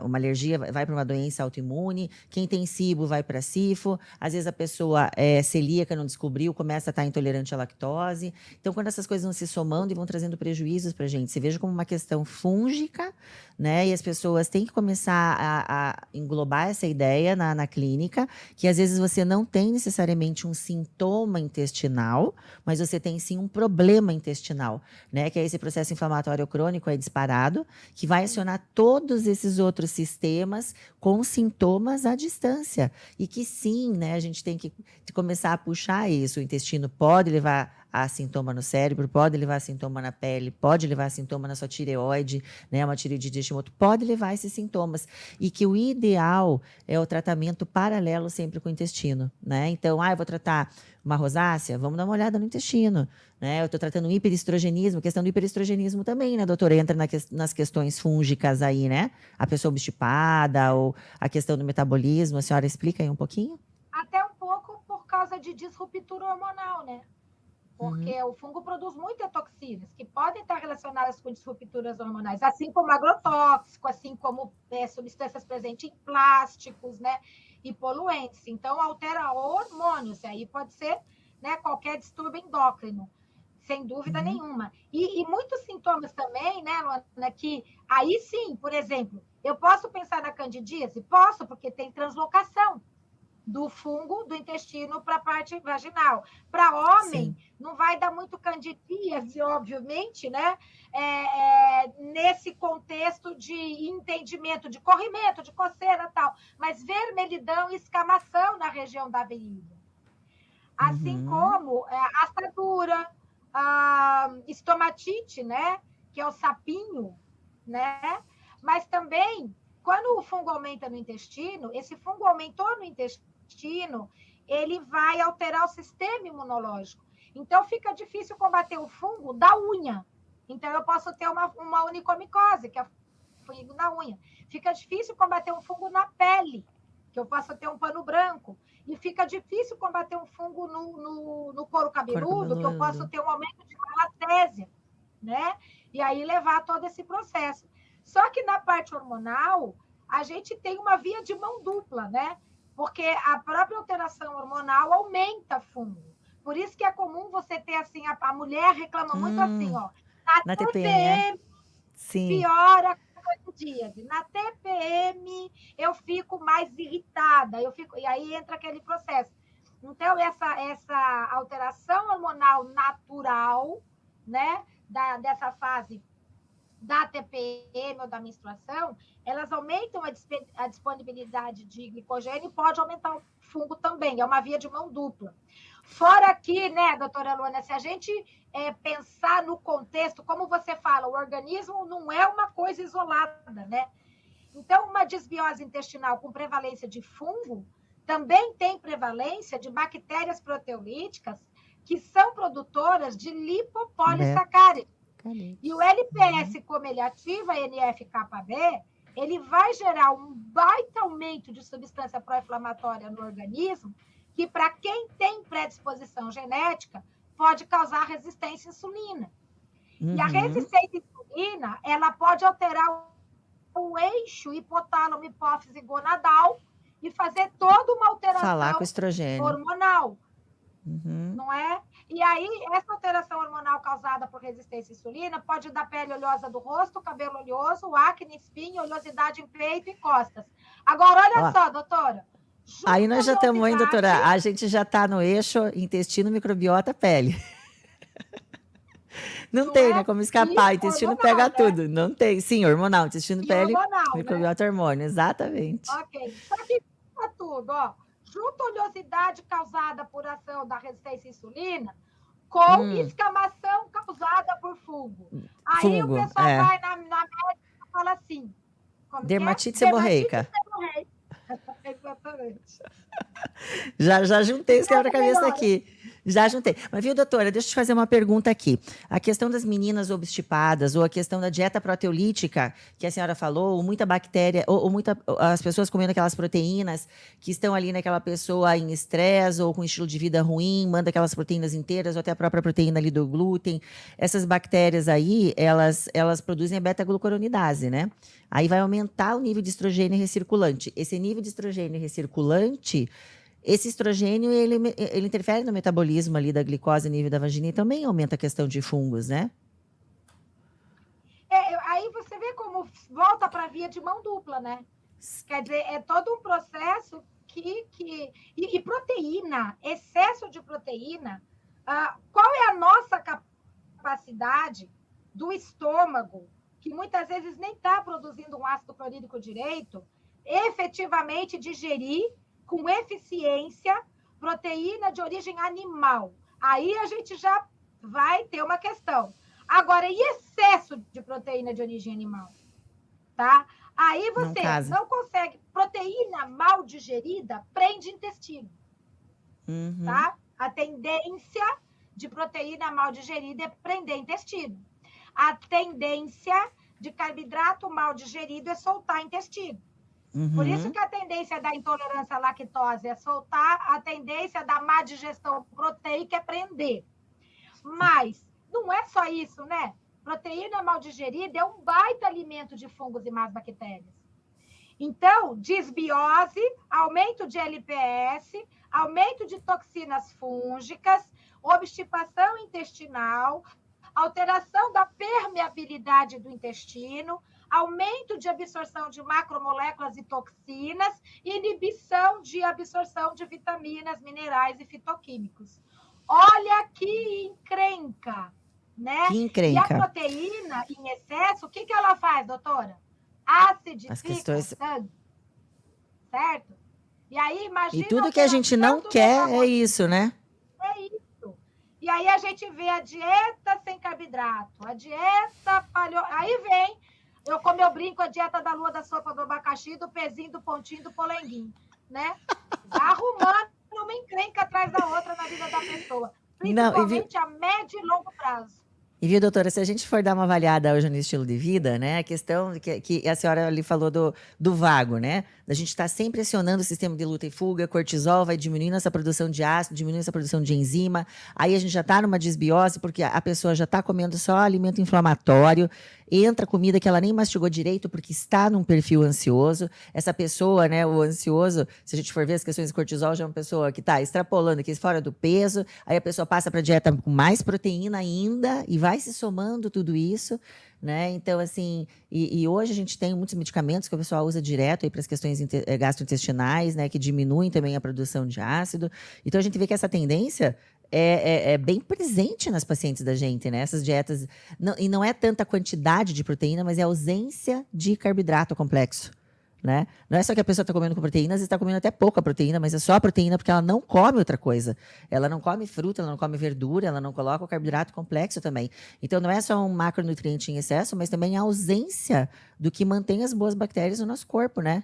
uma alergia vai para uma doença autoimune. Quem tem SIBO vai para SIFO. Às vezes a pessoa é celíaca, não descobriu, começa a estar intolerante à lactose. Então, quando essas coisas vão se somando e vão trazendo prejuízos para a gente, você veja como uma questão fúngica, né? E as pessoas têm que começar a englobar essa ideia na clínica, que às vezes você não tem necessariamente um sintoma intestinal, mas você tem sim um problema intestinal, né? Que é esse processo inflamatório crônico aí disparado, que vai acionar todos esses outros sistemas com sintomas à distância. E que sim, né? A gente tem que começar a puxar isso. O intestino pode levar a sintoma no cérebro, pode levar a sintoma na pele, pode levar a sintoma na sua tireoide, né? Uma tireoide de Hashimoto, pode levar esses sintomas. E que o ideal é o tratamento paralelo sempre com o intestino, né? Então, eu vou tratar uma rosácea, vamos dar uma olhada no intestino, né? Eu estou tratando um hiperestrogenismo, questão do hiperestrogenismo também, né, doutora? Entra nas questões fúngicas aí, né? A pessoa obstipada ou a questão do metabolismo, a senhora explica aí um pouquinho? Até um pouco por causa de disruptura hormonal, né? Uhum. Porque o fungo produz muitas toxinas que podem estar relacionadas com disrupturas hormonais, assim como agrotóxico, assim como substâncias presentes em plásticos, né, e poluentes. Então, altera hormônios, e aí pode ser, né, qualquer distúrbio endócrino, sem dúvida Uhum. nenhuma. E muitos sintomas também, né, Luana, que aí sim, por exemplo, eu posso pensar na candidíase? Posso, porque tem translocação do fungo do intestino para a parte vaginal. Para homem, Sim. não vai dar muito candidíase, obviamente, né? Nesse contexto de entendimento, de corrimento, de coceira tal, mas vermelhidão e escamação na região da virilha. Assim Uhum. como assadura, a estomatite, né? Que é o sapinho, né? Mas também, quando o fungo aumenta no intestino, esse fungo aumentou no intestino, ele vai alterar o sistema imunológico. Então, fica difícil combater o fungo da unha. Então, eu posso ter uma onicomicose, que é o fungo na unha. Fica difícil combater um fungo na pele, que eu posso ter um pano branco. E fica difícil combater um fungo no couro Couro cabeludo, que eu posso cabeludo. ter um aumento de malatésia, né? E aí levar todo esse processo. Só que na parte hormonal, a gente tem uma via de mão dupla, né? Porque a própria alteração hormonal aumenta fungo. Por isso que é comum você ter assim, a mulher reclama muito assim, ó, na Na TPM, é? TPM Sim. piora a candidíase. Na TPM eu fico mais irritada, e aí entra aquele processo. Então, essa alteração hormonal natural, né, dessa fase da TPM ou da menstruação, elas aumentam a disponibilidade de glicogênio e pode aumentar o fungo também. É uma via de mão dupla. Fora aqui, né, doutora Luana, se a gente pensar no contexto, como você fala, o organismo não é uma coisa isolada, né? Então, uma desbiose intestinal com prevalência de fungo também tem prevalência de bactérias proteolíticas que são produtoras de lipopolissacáridos. E o LPS, como ele ativa a NF-κB, ele vai gerar um baita aumento de substância pró-inflamatória no organismo, que para quem tem predisposição genética, pode causar resistência à insulina. E a resistência à insulina, ela pode alterar o eixo hipotálamo, hipófise gonadal e fazer toda uma alteração falar com estrogênio hormonal. Não é? E aí, essa alteração hormonal causada por resistência à insulina pode dar pele oleosa do rosto, cabelo oleoso, acne, espinha, oleosidade em peito e costas. Agora, olha só, doutora. Aí nós já estamos, hein, doutora? A gente já está no eixo intestino, microbiota, pele. Não tem, né? Como escapar. Intestino hormonal, pega tudo. Não tem. Sim, hormonal. Intestino, pele, hormonal, microbiota, hormônio. Exatamente. Ok. Só que tudo, ó. Junto à oleosidade causada por ação da resistência à insulina com escamação causada por fungo. Aí o pessoal vai na médica e fala assim... Dermatite seborreica. Exatamente. Já juntei esse quebra-cabeça aqui. Já juntei. Mas, viu, doutora, deixa eu te fazer uma pergunta aqui. A questão das meninas obstipadas, ou a questão da dieta proteolítica, que a senhora falou, ou muita bactéria, ou as pessoas comendo aquelas proteínas que estão ali naquela pessoa em estresse, ou com estilo de vida ruim, manda aquelas proteínas inteiras, ou até a própria proteína ali do glúten. Essas bactérias aí, elas produzem a beta-glucuronidase, né? Aí vai aumentar o nível de estrogênio recirculante. Esse nível de estrogênio recirculante... Esse estrogênio, ele interfere no metabolismo ali da glicose a nível da vagina e também aumenta a questão de fungos, né? Aí você vê como volta para a via de mão dupla, né? Quer dizer, é todo um processo E proteína, excesso de proteína, qual é a nossa capacidade do estômago, que muitas vezes nem está produzindo um ácido clorídrico direito, efetivamente digerir com eficiência proteína de origem animal? Aí a gente já vai ter uma questão. Agora, e excesso de proteína de origem animal? Tá? Aí você não consegue. Proteína mal digerida prende intestino. Tá? A tendência de proteína mal digerida é prender intestino. A tendência de carboidrato mal digerido é soltar intestino. Por isso que a tendência da intolerância à lactose é soltar, a tendência da má digestão proteica é prender. Mas não é só isso, né? Proteína mal digerida é um baita alimento de fungos e más bactérias. Então, disbiose, aumento de LPS, aumento de toxinas fúngicas, obstipação intestinal, alteração da permeabilidade do intestino, aumento de absorção de macromoléculas e toxinas, inibição de absorção de vitaminas, minerais e fitoquímicos. Olha que encrenca, né? Que encrenca. E a proteína em excesso, o que ela faz, doutora? Acidifica o sangue, certo? E aí, imagina... E tudo que a gente não quer é isso, né? É isso. E aí a gente vê a dieta sem carboidrato, a dieta paleo... Aí vem, como eu brinco, a dieta da lua, da sopa, do abacaxi, do pezinho, do pontinho, do polenguinho, né? Arrumando uma encrenca atrás da outra na vida da pessoa. Principalmente a médio e longo prazo. E viu, doutora, se a gente for dar uma avaliada hoje no estilo de vida, né? A questão que a senhora ali falou do vago, né? A gente está sempre acionando o sistema de luta e fuga, cortisol vai diminuindo essa produção de ácido, diminuindo essa produção de enzima. Aí a gente já está numa desbiose, porque a pessoa já está comendo só alimento inflamatório, entra comida que ela nem mastigou direito, porque está num perfil ansioso. Essa pessoa, né, o ansioso, se a gente for ver as questões de cortisol, já é uma pessoa que está extrapolando aqui fora do peso, aí a pessoa passa para dieta com mais proteína ainda, e vai se somando tudo isso, né? Então, assim, e hoje a gente tem muitos medicamentos que o pessoal usa direto para as questões gastrointestinais, né, que diminuem também a produção de ácido. Então, a gente vê que essa tendência é bem presente nas pacientes da gente, né? Essas dietas, e não é tanta quantidade de proteína, mas é a ausência de carboidrato complexo, né? Não é só que a pessoa está comendo com proteínas, está comendo até pouca proteína, mas é só a proteína porque ela não come outra coisa. Ela não come fruta, ela não come verdura, ela não coloca o carboidrato complexo também. Então, não é só um macronutriente em excesso, mas também a ausência do que mantém as boas bactérias no nosso corpo, né?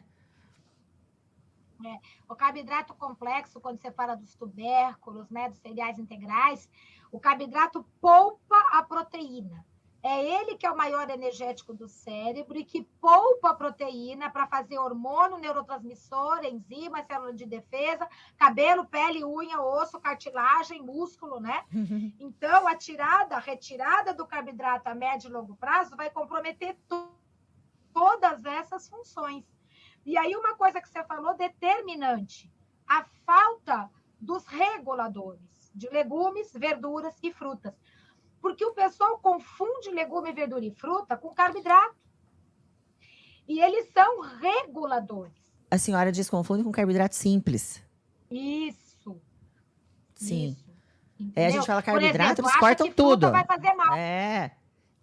O carboidrato complexo, quando você fala dos tubérculos, né, dos cereais integrais, o carboidrato poupa a proteína. É ele que é o maior energético do cérebro e que poupa a proteína para fazer hormônio, neurotransmissor, enzima, célula de defesa, cabelo, pele, unha, osso, cartilagem, músculo, né? Então, a retirada do carboidrato a médio e longo prazo vai comprometer todas essas funções. E aí, uma coisa que você falou, determinante, a falta dos reguladores de legumes, verduras e frutas. Porque o pessoal confunde legume, verdura e fruta com carboidrato. E eles são reguladores. A senhora desconfunde com carboidrato simples. Isso. Sim. Isso. A gente fala carboidrato, exemplo, eles cortam tudo. Fruta vai fazer mal.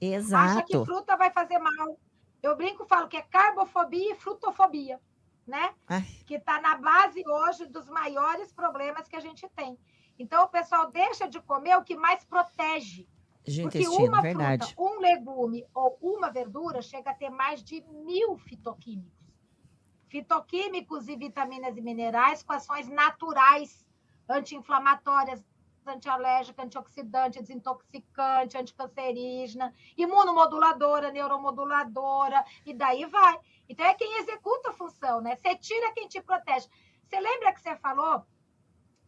Exato. Acha que fruta vai fazer mal. Eu brinco, falo que é carbofobia e frutofobia, né? Ai. Que está na base hoje dos maiores problemas que a gente tem. Então, o pessoal deixa de comer o que mais protege. Porque uma fruta, um legume ou uma verdura chega a ter mais de 1000 fitoquímicos. Fitoquímicos e vitaminas e minerais com ações naturais, anti-inflamatórias, antialérgica, antioxidante, desintoxicante, anticancerígena, imunomoduladora, neuromoduladora, e daí vai. Então, é quem executa a função, né? Você tira quem te protege. Você lembra que você falou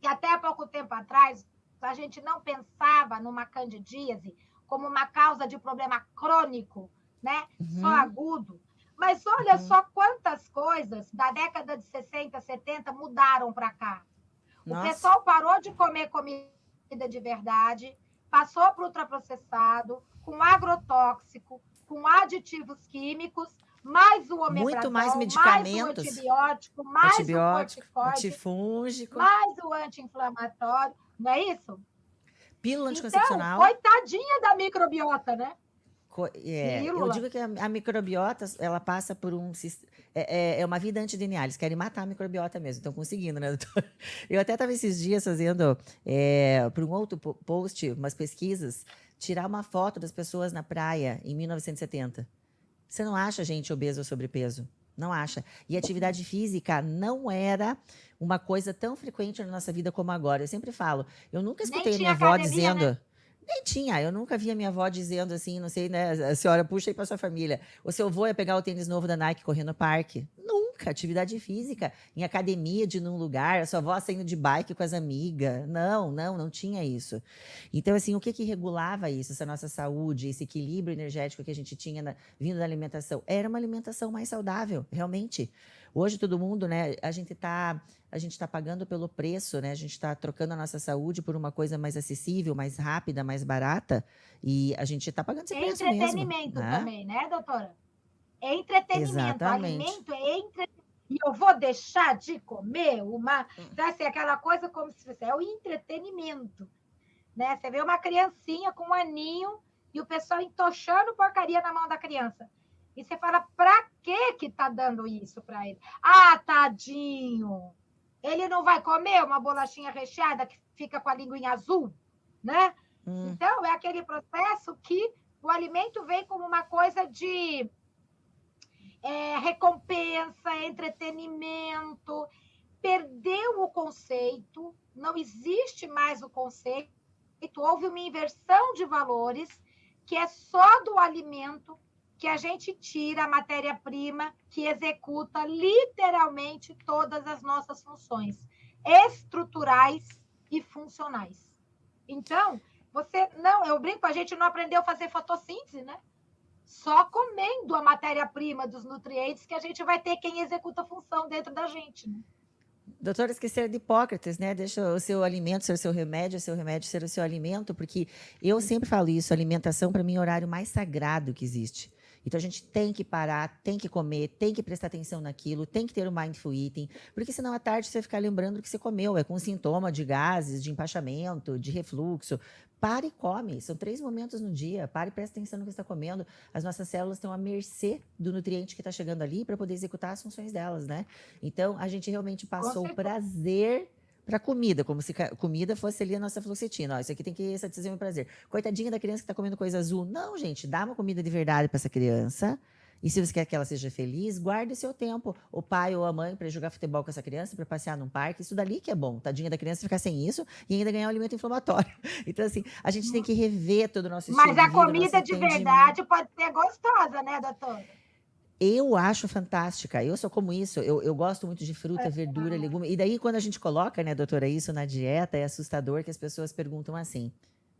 que até há pouco tempo atrás a gente não pensava numa candidíase como uma causa de problema crônico, né? Só agudo. Mas olha só quantas coisas da década de 60, 70 mudaram para cá. O pessoal parou de comer comida de verdade, passou para o ultraprocessado, com agrotóxico, com aditivos químicos, mais o omeprazol, muito mais medicamentos, mais o antibiótico, mais o corticoide, antifúngico, mais o anti-inflamatório, não é isso? Pílula anticoncepcional. Então, coitadinha da microbiota, né? Eu digo que a microbiota, ela passa por é uma vida anti-DNA, eles querem matar a microbiota mesmo, estão conseguindo, né, doutora? Eu até estava esses dias fazendo, para um outro post, umas pesquisas, tirar uma foto das pessoas na praia em 1970. Você não acha gente obesa ou sobrepeso? Não acha. E atividade física não era uma coisa tão frequente na nossa vida como agora. Eu sempre falo, eu nunca escutei a minha avó dizendo... Né? Nem tinha, eu nunca vi a minha avó dizendo assim, não sei, né? A senhora puxa aí para sua família. O seu avô ia pegar o tênis novo da Nike correndo no parque. Nunca. Atividade física, em academia, de num lugar, a sua avó saindo de bike com as amigas. Não tinha isso. Então, assim, o que regulava isso, essa nossa saúde, esse equilíbrio energético que a gente tinha vindo da alimentação? Era uma alimentação mais saudável, realmente. Hoje, todo mundo, né? A gente tá pagando pelo preço, né? A gente está trocando a nossa saúde por uma coisa mais acessível, mais rápida, mais barata. E a gente está pagando esse preço mesmo. Entretenimento também, né, doutora? É entretenimento. Exatamente. Alimento é entretenimento. E eu vou deixar de comer uma... Então, assim, aquela coisa como se fosse... É o entretenimento. Né? Você vê uma criancinha com um aninho e o pessoal entochando porcaria na mão da criança. E você fala, pra que tá dando isso para ele? Ah, tadinho! Ele não vai comer uma bolachinha recheada que fica com a linguinha azul, né? Então, é aquele processo que o alimento vem como uma coisa de recompensa, entretenimento. Perdeu o conceito, não existe mais o conceito, houve uma inversão de valores que é só do alimento que a gente tira a matéria-prima que executa literalmente todas as nossas funções estruturais e funcionais. Então, eu brinco, a gente não aprendeu a fazer fotossíntese, né? Só comendo a matéria-prima dos nutrientes que a gente vai ter quem executa a função dentro da gente, né? Doutora, esqueceram de Hipócrates, né? Deixa o seu alimento ser o seu remédio ser o seu alimento, porque eu sempre falo isso, alimentação para mim é o horário mais sagrado que existe. Então, a gente tem que parar, tem que comer, tem que prestar atenção naquilo, tem que ter o mindful eating, porque senão à tarde você vai ficar lembrando o que você comeu, com sintoma de gases, de empachamento, de refluxo. Pare e come, são 3 momentos no dia, pare e presta atenção no que você está comendo. As nossas células estão à mercê do nutriente que está chegando ali para poder executar as funções delas, né? Então, a gente realmente passou o prazer para comida, como se comida fosse ali a nossa fluoxetina. Ó, isso aqui tem que satisfazer o meu prazer. Coitadinha da criança que está comendo coisa azul. Não, gente, dá uma comida de verdade para essa criança, E se você quer que ela seja feliz, guarde seu tempo. O pai ou a mãe para jogar futebol com essa criança, para passear num parque, isso dali que é bom. Tadinha da criança ficar sem isso e ainda ganhar um alimento inflamatório. Então, assim, a gente tem que rever todo o nosso estilo Mas de a vida, o nosso comida de entendimento. verdade pode ser gostosa, né, doutora? Eu acho fantástica. Eu sou como isso. Eu gosto muito de fruta, verdura, legume. E daí, quando a gente coloca, né, doutora, isso na dieta, é assustador que as pessoas perguntam assim: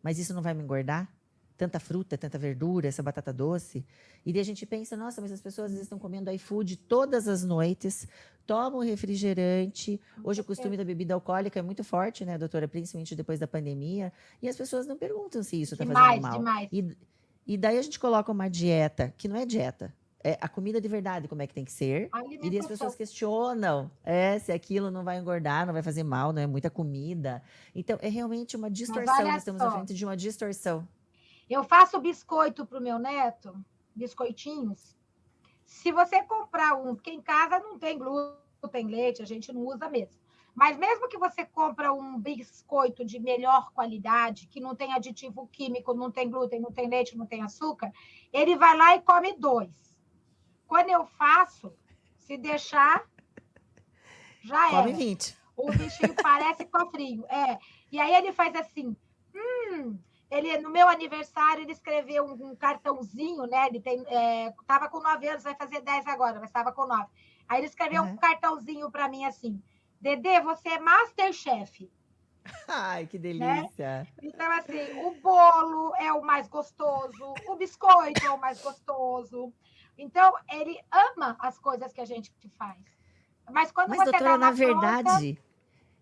mas isso não vai me engordar? Tanta fruta, tanta verdura, essa batata doce. E daí a gente pensa: nossa, mas as pessoas às vezes estão comendo iFood todas as noites, tomam refrigerante. Hoje o costume da bebida alcoólica é muito forte, né, doutora? Principalmente depois da pandemia. E as pessoas não perguntam se isso está fazendo Demais, mal. demais. E daí a gente coloca uma dieta que não é dieta. É a comida de verdade, como é que tem que ser. E daí as pessoas Alimentação. questionam se aquilo não vai engordar, não vai fazer mal, não é muita comida. Então, é realmente uma Mas distorção. Nós olha estamos na só, frente de uma distorção. eu faço biscoito para o meu neto, biscoitinhos. Se você comprar um, porque em casa não tem glúten, leite, a gente não usa mesmo. Mas mesmo que você compra um biscoito de melhor qualidade, que não tem aditivo químico, não tem glúten, não tem leite, não tem açúcar, ele vai lá e come 2. Quando eu faço, se deixar, já Come era. 20. O bichinho parece cofrinho. E aí ele faz assim, ele, no meu aniversário, ele escreveu um cartãozinho, né? Ele estava com 9 anos, vai fazer 10 agora, mas estava com 9. Aí ele escreveu um Uhum. cartãozinho para mim assim: Dedê, você é Masterchef, Ai, que né? delícia. Então, assim, o bolo é o mais gostoso, o biscoito é o mais gostoso. Então, ele ama as coisas que a gente faz. Mas quando Mas, você dá doutora, uma pronta,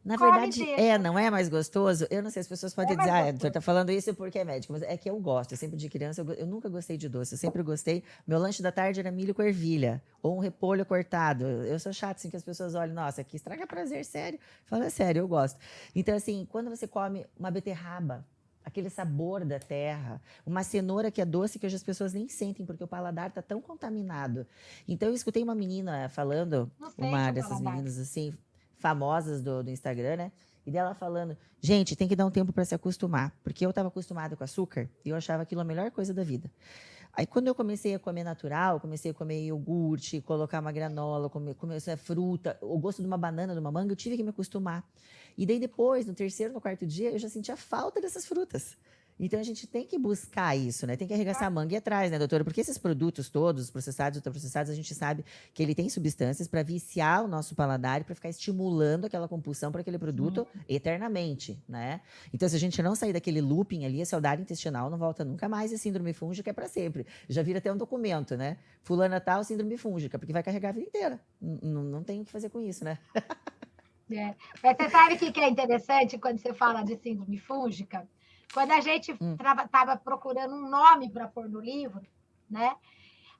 na come e verdade, deixa. não é mais gostoso? Eu não sei, as pessoas É podem dizer, mais ah, doutor, gostoso. tá falando isso porque é médico, mas é que eu gosto. Eu sempre de criança, eu nunca gostei de doce, eu sempre gostei. Meu lanche da tarde era milho com ervilha, ou um repolho cortado. Eu sou chato, assim, que as pessoas olham, nossa, que estraga prazer, sério. Fala, é sério, eu gosto. Então, assim, quando você come uma beterraba, aquele sabor da terra, uma cenoura que é doce que hoje as pessoas nem sentem, porque o paladar tá tão contaminado. Então, eu escutei uma menina falando, Não uma sente o dessas paladar. meninas, assim, famosas do Instagram, né? E dela falando, gente, tem que dar um tempo para se acostumar, porque eu estava acostumada com açúcar e eu achava aquilo a melhor coisa da vida. Aí quando eu comecei a comer natural, comecei a comer iogurte, colocar uma granola, comer fruta, o gosto de uma banana, de uma manga, eu tive que me acostumar. E daí depois, no terceiro, no quarto dia, eu já sentia falta dessas frutas. Então a gente tem que buscar isso, né? Tem que arregaçar a manga e ir atrás, né, doutora? Porque esses produtos todos, processados, ultraprocessados, a gente sabe que ele tem substâncias para viciar o nosso paladar e para ficar estimulando aquela compulsão para aquele produto eternamente, né? Então, se a gente não sair daquele looping ali, a saudade intestinal não volta nunca mais e a síndrome fúngica é para sempre. Já vira até um documento, né? Fulana tal, síndrome fúngica, porque vai carregar a vida inteira. Não tem o que fazer com isso, né? Mas você sabe o que é interessante quando você fala de síndrome fúngica? Quando a gente estava procurando um nome para pôr no livro, né?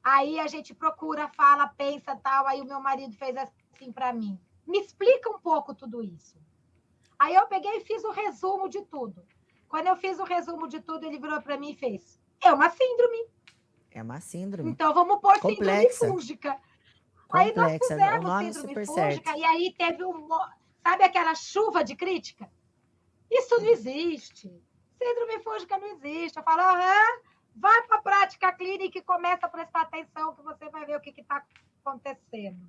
Aí a gente procura, fala, pensa, tal. Aí o meu marido fez assim para mim: me explica um pouco tudo isso. Aí eu peguei e fiz o resumo de tudo. Quando eu fiz o resumo de tudo, ele virou para mim e fez: é uma síndrome. É uma síndrome Então vamos pôr síndrome complexa, fúngica. Aí nós complexa, o pusemos nome síndrome super fúngica certo. e aí teve sabe aquela chuva de crítica? Isso não existe. Síndrome fúngica não existe. Eu falo, vai para a prática clínica e começa a prestar atenção que você vai ver o que está acontecendo.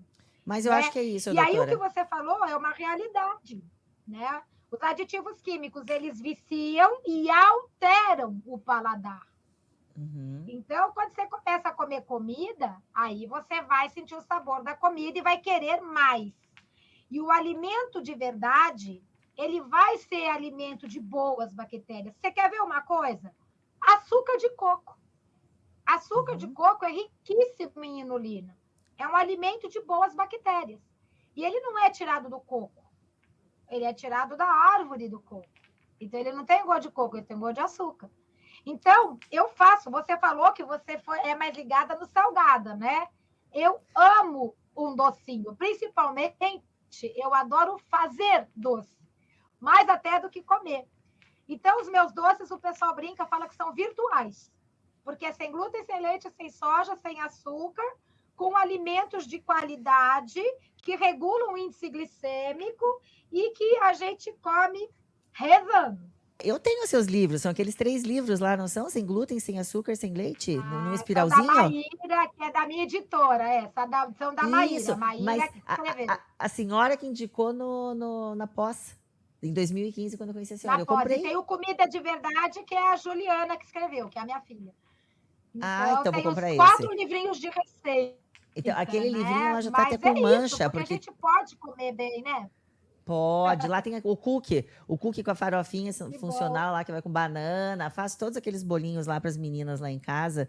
Mas eu acho Né? que é isso, E aí o que doutora. você falou é uma realidade. Né? Os aditivos químicos, eles viciam e alteram o paladar. Uhum. Então, quando você começa a comer comida, aí você vai sentir o sabor da comida e vai querer mais. E o alimento de verdade, ele vai ser alimento de boas bactérias. Você quer ver uma coisa? Açúcar de coco. Açúcar de coco é riquíssimo em inulina. É um alimento de boas bactérias. E ele não é tirado do coco. Ele é tirado da árvore do coco. Então, ele não tem gosto de coco, ele tem gosto de açúcar. Então, eu faço. Você falou que você é mais ligada no salgada, né? Eu amo um docinho. Principalmente, eu adoro fazer doce. Mais até do que comer. Então, os meus doces, o pessoal brinca, fala que são virtuais. Porque é sem glúten, sem leite, sem soja, sem açúcar, com alimentos de qualidade, que regulam o índice glicêmico e que a gente come rezando. Eu tenho seus livros, são aqueles 3 livros lá, não são? Sem glúten, sem açúcar, sem leite? Num São da espiralzinho? Maíra, que é da minha editora, são da Isso, Maíra, mas Maíra que escreveu. a senhora que indicou na pós, em 2015, quando eu conheci a Na senhora. Eu pós. E tem comprei. o Comida de Verdade, que é a Juliana que escreveu, que é a minha filha. Ah, Então, então vou tem os comprar 4 esse. livrinhos de receita, Então, aquele livrinho né? lá já tá até Mas com é isso, mancha, porque a porque gente pode comer bem, né? pode. Lá tem o cookie com a farofinha Que bom. funcional lá, que vai com banana. Faço todos aqueles bolinhos lá para as meninas lá em casa.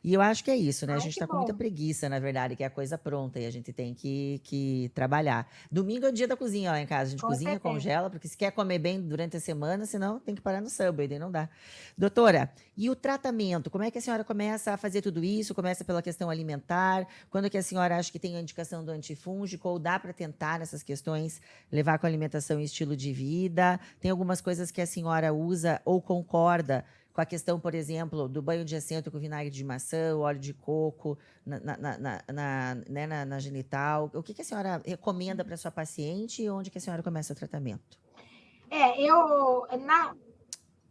E eu acho que é isso, né? A Ai, gente que tá com muita bom. preguiça, na verdade, que é a coisa pronta e a gente tem que trabalhar. Domingo é o dia da cozinha lá em casa. A gente Com cozinha, certeza. congela, porque se quer comer bem durante a semana, senão tem que parar no Subway, daí não dá. Doutora, e o tratamento? Como é que a senhora começa a fazer tudo isso? Começa pela questão alimentar? Quando que a senhora acha que tem a indicação do antifúngico? Ou dá para tentar nessas questões levar com alimentação e estilo de vida? Tem algumas coisas que a senhora usa ou concorda com a questão, por exemplo, do banho de assento com vinagre de maçã, o óleo de coco né, na genital. O que que a senhora recomenda para sua paciente e onde que a senhora começa o tratamento?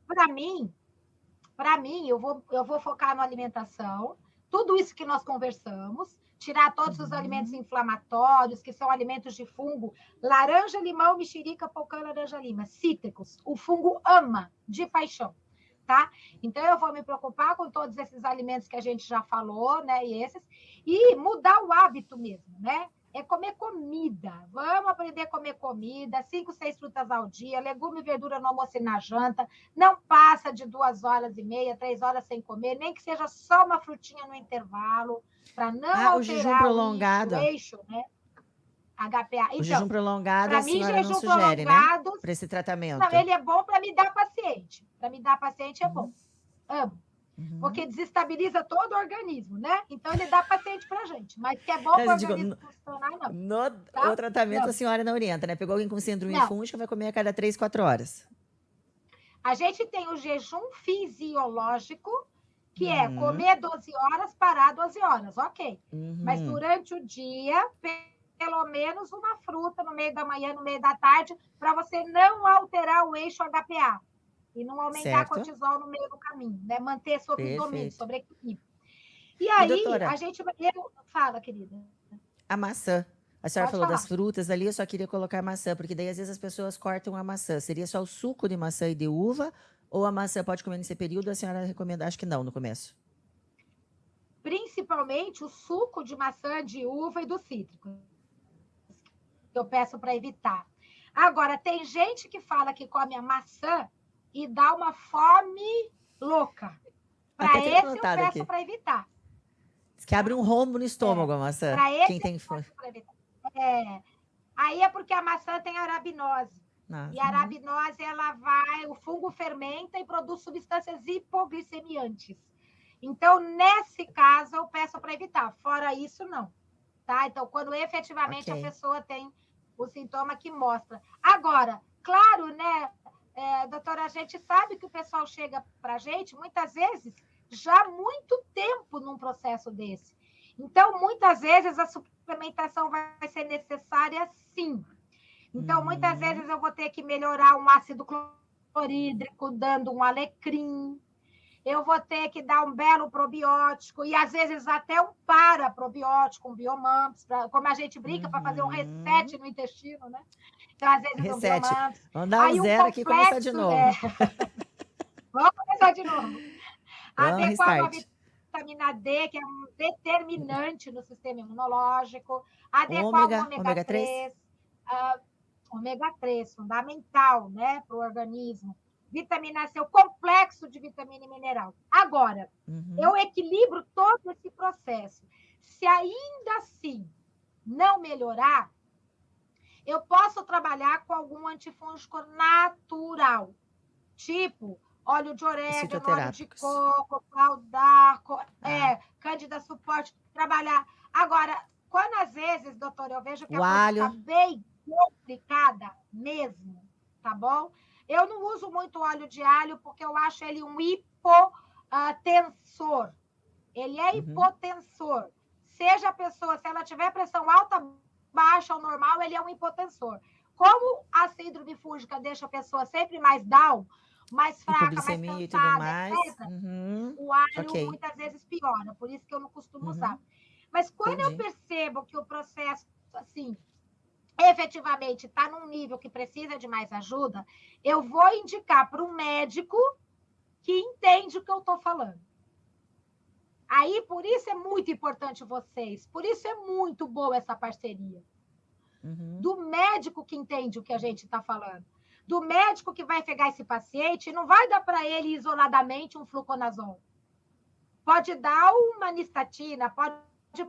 Para mim, eu vou focar na alimentação, tudo isso que nós conversamos, tirar todos os alimentos Uhum. inflamatórios, que são alimentos de fungo, laranja, limão, mexerica, pocã, laranja, lima, cítricos. O fungo ama de paixão, tá? Então, eu vou me preocupar com todos esses alimentos que a gente já falou, né? E mudar o hábito mesmo, né? É comer comida. Vamos aprender a comer comida, 5, 6 frutas ao dia, legume e verdura no almoço e na janta. Não passa de 2h30, 3 horas sem comer, nem que seja só uma frutinha no intervalo, para não Ah, o jejum alterar o prolongado. eixo, né? HPA. O jejum Então, prolongado para a mim, senhora não jejum sugere, né? prolongado, Para esse não, tratamento. ele é bom para me dar paciente. Para me dar paciente é bom. Uhum. Amo. Uhum. Porque desestabiliza todo o organismo, né? Então, ele dá paciente para gente. Mas que é bom Mas para o eu digo, organismo funcionar, não. o Tá? tratamento a Não. senhora não orienta, né? Pegou alguém com síndrome Não. fúngica, vai comer a cada 3, 4 horas. A gente tem o jejum fisiológico, que é Uhum. comer 12 horas, parar 12 horas, ok. Mas Uhum. durante o dia, pelo menos uma fruta no meio da manhã, no meio da tarde, para você não alterar o eixo HPA e não aumentar Certo? cortisol no meio do caminho, né? Manter sobre domínio, Perfeito. sobre equilíbrio. E E aí, doutora, fala, querida, a maçã. A senhora pode falou das falar. frutas ali, eu só queria colocar maçã, porque daí às vezes as pessoas cortam a maçã. Seria só o suco de maçã e de uva? Ou a maçã pode comer nesse período? A senhora recomenda? Acho que não, no começo. Principalmente o suco de maçã, de uva e do cítrico, que eu peço para evitar. Agora, tem gente que fala que come a maçã e dá uma fome louca. Até Para tenho esse, eu anotado peço aqui. para evitar. Diz que abre um rombo no estômago a maçã. Para Quem esse, eu tem. peço para evitar. Aí é porque a maçã tem arabinose. E a Uhum. arabinose, o fungo fermenta e produz substâncias hipoglicemiantes. Então, nesse caso, eu peço para evitar. Fora isso, não. Tá? Então, quando efetivamente a Ok. pessoa tem o sintoma que mostra. Agora, claro, né, doutora, a gente sabe que o pessoal chega para a gente, muitas vezes, já há muito tempo num processo desse. Então, muitas vezes, a suplementação vai ser necessária, sim. Então, muitas Uhum. vezes, eu vou ter que melhorar um ácido clorídrico, dando um alecrim, eu vou ter que dar um belo probiótico, e às vezes até um paraprobiótico, um biomamps, como a gente brinca, para fazer um reset Uhum. no intestino, né? Então, às vezes, um Reset. biomamps. Vamos dar um Aí, um zero aqui e começar de complexo. novo. Vamos começar de novo. Vamos Adequar uma restart. vitamina D, que é um determinante no sistema imunológico. Adequar um ômega Ômega 3? 3. Ômega 3, fundamental, né, para o organismo. Vitamina C, o complexo de vitamina e mineral. Agora, Uhum. eu equilibro todo esse processo. Se ainda assim não melhorar, eu posso trabalhar com algum antifúngico natural, tipo óleo de Os orégano, óleo de fitoterápicos. coco, pau d'arco, Ah, cândida suporte, trabalhar. Agora, quando às vezes, doutora, eu vejo que a o coisa está alho. bem complicada mesmo, tá bom? Eu não uso muito óleo de alho porque eu acho ele um hipotensor. Ele é Uhum. hipotensor. Seja a pessoa, se ela tiver pressão alta, baixa ou normal, ele é um hipotensor. Como a síndrome fúngica deixa a pessoa sempre mais down, mais fraca, mais Hipoglicemia e tudo cansada, mais. etc., Uhum. o alho Ok. muitas vezes piora, por isso que eu não costumo usar. Uhum. Mas quando eu Entendi. percebo que o processo, assim, efetivamente está num nível que precisa de mais ajuda, eu vou indicar para um médico que entende o que eu estou falando. Aí, por isso é muito importante vocês, por isso é muito boa essa parceria. Uhum. Do médico que entende o que a gente está falando. Do médico que vai pegar esse paciente, não vai dar para ele isoladamente um fluconazol. Pode dar uma nistatina, pode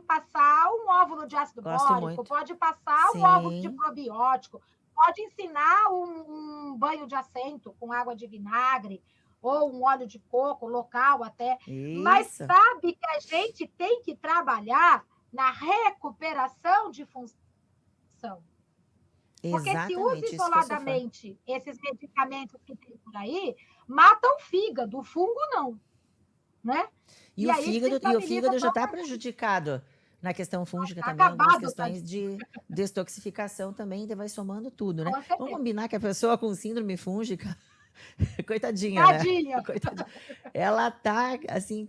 passar um óvulo de ácido Gosto bórico, muito. pode passar um óvulo de Sim. probiótico, pode ensinar um banho de assento com água de vinagre, ou um óleo de coco local até, mas Isso. sabe que a gente tem que trabalhar na recuperação de função. Porque se usa Exatamente isso que eu sou fã. isoladamente esses medicamentos que tem por aí, matam o fígado, o fungo não, né? E E o aí fígado, e o desestabiliza fígado já está totalmente. prejudicado na questão fúngica Está também, algumas acabado, questões tadinho. de detoxificação também, daí vai somando tudo, né? Com Vamos certeza. combinar que a pessoa com síndrome fúngica, coitadinha, né? Tadinha. Coitadinha. Ela tá, assim,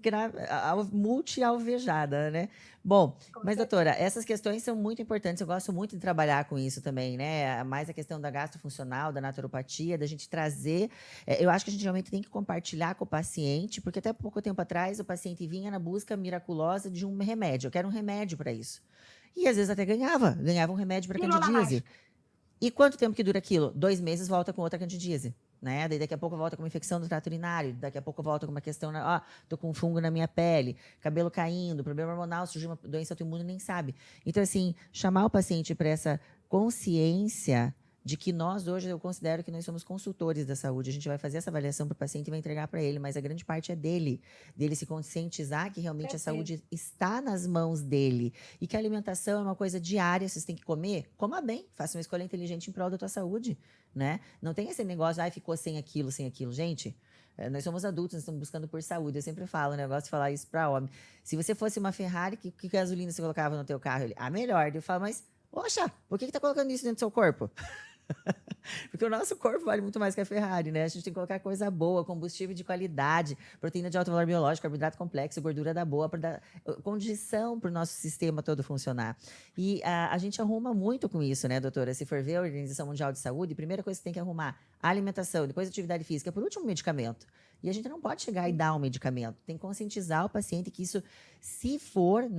multi-alvejada, né? Bom, Com mas doutora, certeza. essas questões são muito importantes, eu gosto muito de trabalhar com isso também, né? Mais a questão da gastrofuncional, da naturopatia, da gente trazer. Eu acho que a gente realmente tem que compartilhar com o paciente, porque até pouco tempo atrás o paciente vinha na busca miraculosa de um remédio. Eu quero um remédio para isso. E às vezes até ganhava um remédio para Pílula candidíase. mágica. E quanto tempo que dura aquilo? 2 meses volta com outra candidíase. Né? Daí daqui a pouco volta com uma infecção do trato urinário, daqui a pouco volta com uma questão, tô com um fungo na minha pele, cabelo caindo, problema hormonal, surgiu uma doença autoimune, nem sabe. Então, assim, chamar o paciente para essa consciência de que nós hoje, eu considero que nós somos consultores da saúde, a gente vai fazer essa avaliação para o paciente e vai entregar para ele, mas a grande parte é dele se conscientizar que realmente a Certeza. saúde está nas mãos dele e que a alimentação é uma coisa diária, vocês têm que comer, coma bem, faça uma escolha inteligente em prol da tua saúde, né? Não tem esse negócio, ficou sem aquilo. Gente, nós somos adultos, nós estamos buscando por saúde. Eu sempre falo, né? Eu gosto de falar isso para homem. Se você fosse uma Ferrari, que gasolina você colocava no teu carro? Ele, melhor. Eu falo, mas, poxa, por que tá colocando isso dentro do seu corpo? Porque o nosso corpo vale muito mais que a Ferrari, né? A gente tem que colocar coisa boa, combustível de qualidade, proteína de alto valor biológico, carboidrato complexo, gordura da boa, para dar condição para o nosso sistema todo funcionar. E a gente arruma muito com isso, né, doutora? Se for ver a Organização Mundial de Saúde, a primeira coisa que você tem que arrumar, a alimentação, depois a atividade física, por último, o medicamento. E a gente não pode chegar e dar um medicamento. Tem que conscientizar o paciente que isso, se for,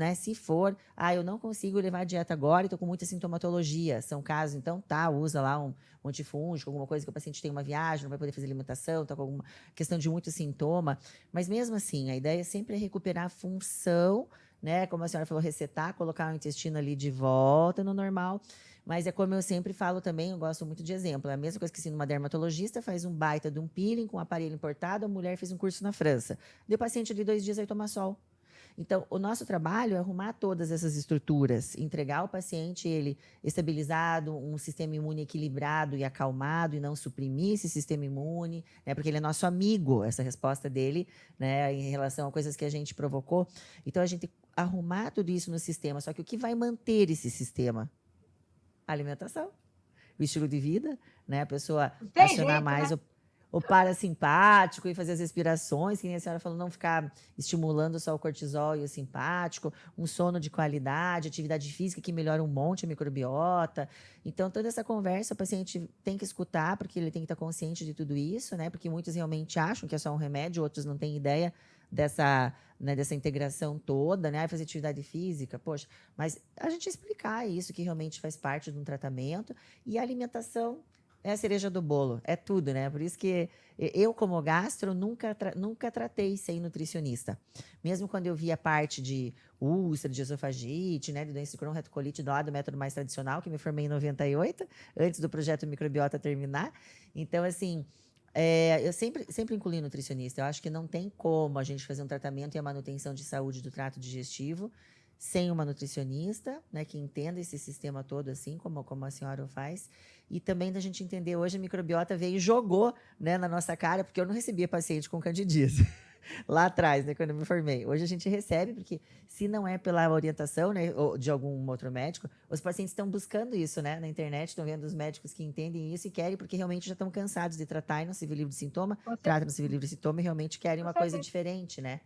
eu não consigo levar a dieta agora e estou com muita sintomatologia. São casos, então, usa lá um antifúngico, alguma coisa que o paciente tem uma viagem, não vai poder fazer alimentação, está com alguma questão de muito sintoma. Mas mesmo assim, a ideia sempre é recuperar a função, né? Como a senhora falou, resetar, colocar o intestino ali de volta no normal. Mas é como eu sempre falo também, eu gosto muito de exemplo. É a mesma coisa que se uma dermatologista faz um baita de um peeling com um aparelho importado, a mulher fez um curso na França. Deu paciente ali 2 dias vai tomar sol. Então, o nosso trabalho é arrumar todas essas estruturas, entregar ao paciente ele estabilizado, um sistema imune equilibrado e acalmado, e não suprimir esse sistema imune, né, porque ele é nosso amigo, essa resposta dele, né, em relação a coisas que a gente provocou. Então, a gente arrumar tudo isso no sistema, só que o que vai manter esse sistema? A alimentação, o estilo de vida, né, a pessoa Não tem acionar jeito, mais né? o parasimpático e fazer as respirações, que nem a senhora falou, não ficar estimulando só o cortisol e o simpático, um sono de qualidade, atividade física que melhora um monte a microbiota. Então, toda essa conversa o paciente tem que escutar, porque ele tem que estar consciente de tudo isso, né? Porque muitos realmente acham que é só um remédio, outros não têm ideia dessa integração toda, né? Fazer atividade física, poxa, mas a gente explicar isso, que realmente faz parte de um tratamento, e a alimentação é a cereja do bolo, é tudo, né? Por isso que eu, como gastro, nunca tratei sem nutricionista. Mesmo quando eu via parte de úlcera, de esofagite, né, de doença de Crohn, retocolite, lá do método mais tradicional, que me formei em 98, antes do projeto Microbiota terminar. Então, assim, eu sempre incluí nutricionista. Eu acho que não tem como a gente fazer um tratamento e a manutenção de saúde do trato digestivo sem uma nutricionista, né, que entenda esse sistema todo, assim, como a senhora o faz. E também da gente entender, hoje a microbiota veio e jogou, né, na nossa cara, porque eu não recebia paciente com candidíase. lá atrás, né, quando eu me formei. Hoje a gente recebe, porque se não é pela orientação, né, ou de algum outro médico, os pacientes estão buscando isso, né, na internet, estão vendo os médicos que entendem isso e querem, porque realmente já estão cansados de tratar e não se vê livre de sintoma, Com tratam, não se vê livre de sintoma e realmente querem com uma coisa certeza. diferente, né?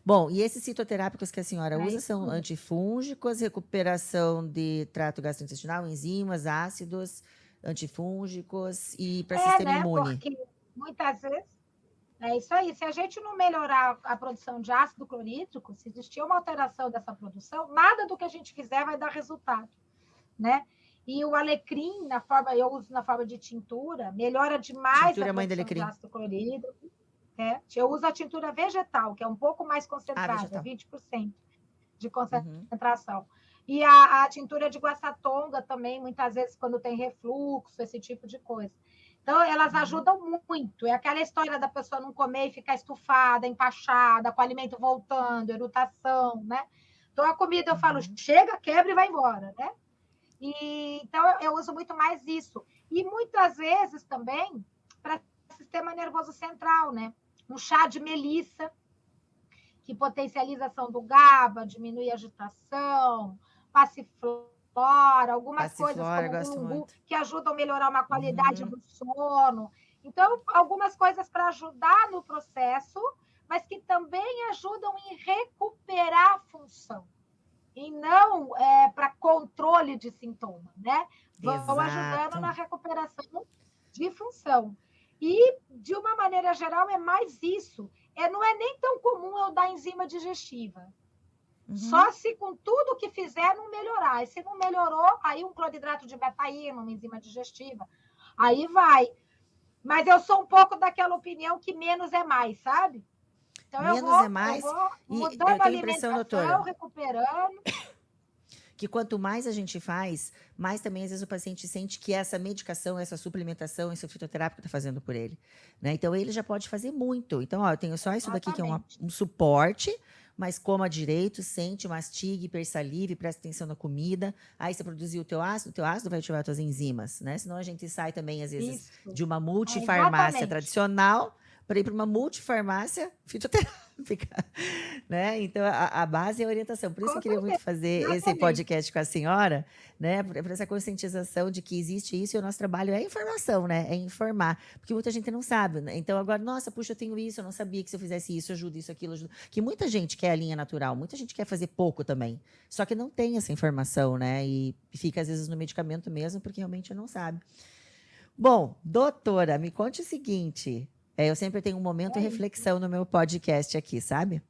Bom, e esses citoterápicos que a senhora É usa isso são mesmo. antifúngicos, recuperação de trato gastrointestinal, enzimas, ácidos, antifúngicos e para sistema Né? imune. Porque muitas vezes é isso aí. Se a gente não melhorar a produção de ácido clorídrico, se existir uma alteração dessa produção, nada do que a gente fizer vai dar resultado, né? E o alecrim, eu uso na forma de tintura, melhora demais a Tintura mãe de produção de alecrim. ácido clorídrico. Eu uso a tintura vegetal, que é um pouco mais Ah, concentrada, vegetal. 20% de Uhum. concentração. E a tintura de guaçatonga também, muitas vezes, quando tem refluxo, esse tipo de coisa. Então, elas ajudam muito. É aquela história da pessoa não comer e ficar estufada, empachada, com o alimento voltando, eructação, né? Então, a comida, eu falo, chega, quebra e vai embora, né? Então, eu uso muito mais isso. E muitas vezes também para sistema nervoso central, né? Um chá de melissa, que potencializa a ação do GABA, diminui a agitação, passiflora, algumas coisas Passiflora, como o gosto mulungu, muito. que ajudam a melhorar uma qualidade Uhum. do sono. Então, algumas coisas para ajudar no processo, mas que também ajudam em recuperar a função e não para controle de sintoma, né? Vão ajudando Exato. na recuperação de função. E, de uma maneira geral, é mais isso. Não é nem tão comum eu dar enzima digestiva. Só se com tudo que fizer não melhorar. E se não melhorou, aí um cloridrato de betaína, uma enzima digestiva, aí vai. Mas eu sou um pouco daquela opinião que menos é mais, sabe? Então Menos é eu mais. vou E eu mudando a tenho a impressão, alimentação, doutora, recuperando. que quanto mais a gente faz, mais também às vezes o paciente sente que essa medicação, essa suplementação, esse fitoterápico está fazendo por ele, né? Então ele já pode fazer muito. Então, ó, eu tenho só isso daqui que é Exatamente. um suporte, mas coma direito, sente, mastigue, hipersalive, presta atenção na comida. Aí você produziu o teu ácido vai ativar as tuas enzimas, né? Senão a gente sai também, às vezes, Isso. de uma multifarmácia Exatamente. tradicional para ir para uma multifarmácia fitoterápica, né? Então, a base é a orientação. Por isso que Com eu queria muito certeza. fazer esse Exatamente. podcast com a senhora, né? Para essa conscientização de que existe isso e o nosso trabalho é informação, né? É informar. Porque muita gente não sabe, né? Então, agora, nossa, puxa, eu tenho isso, eu não sabia que se eu fizesse isso, ajuda isso, aquilo, ajuda. Que muita gente quer a linha natural, muita gente quer fazer pouco também. Só que não tem essa informação, né? E fica, às vezes, no medicamento mesmo, porque realmente não sabe. Bom, doutora, me conte o seguinte. Eu sempre tenho um momento de É isso. reflexão no meu podcast aqui, sabe?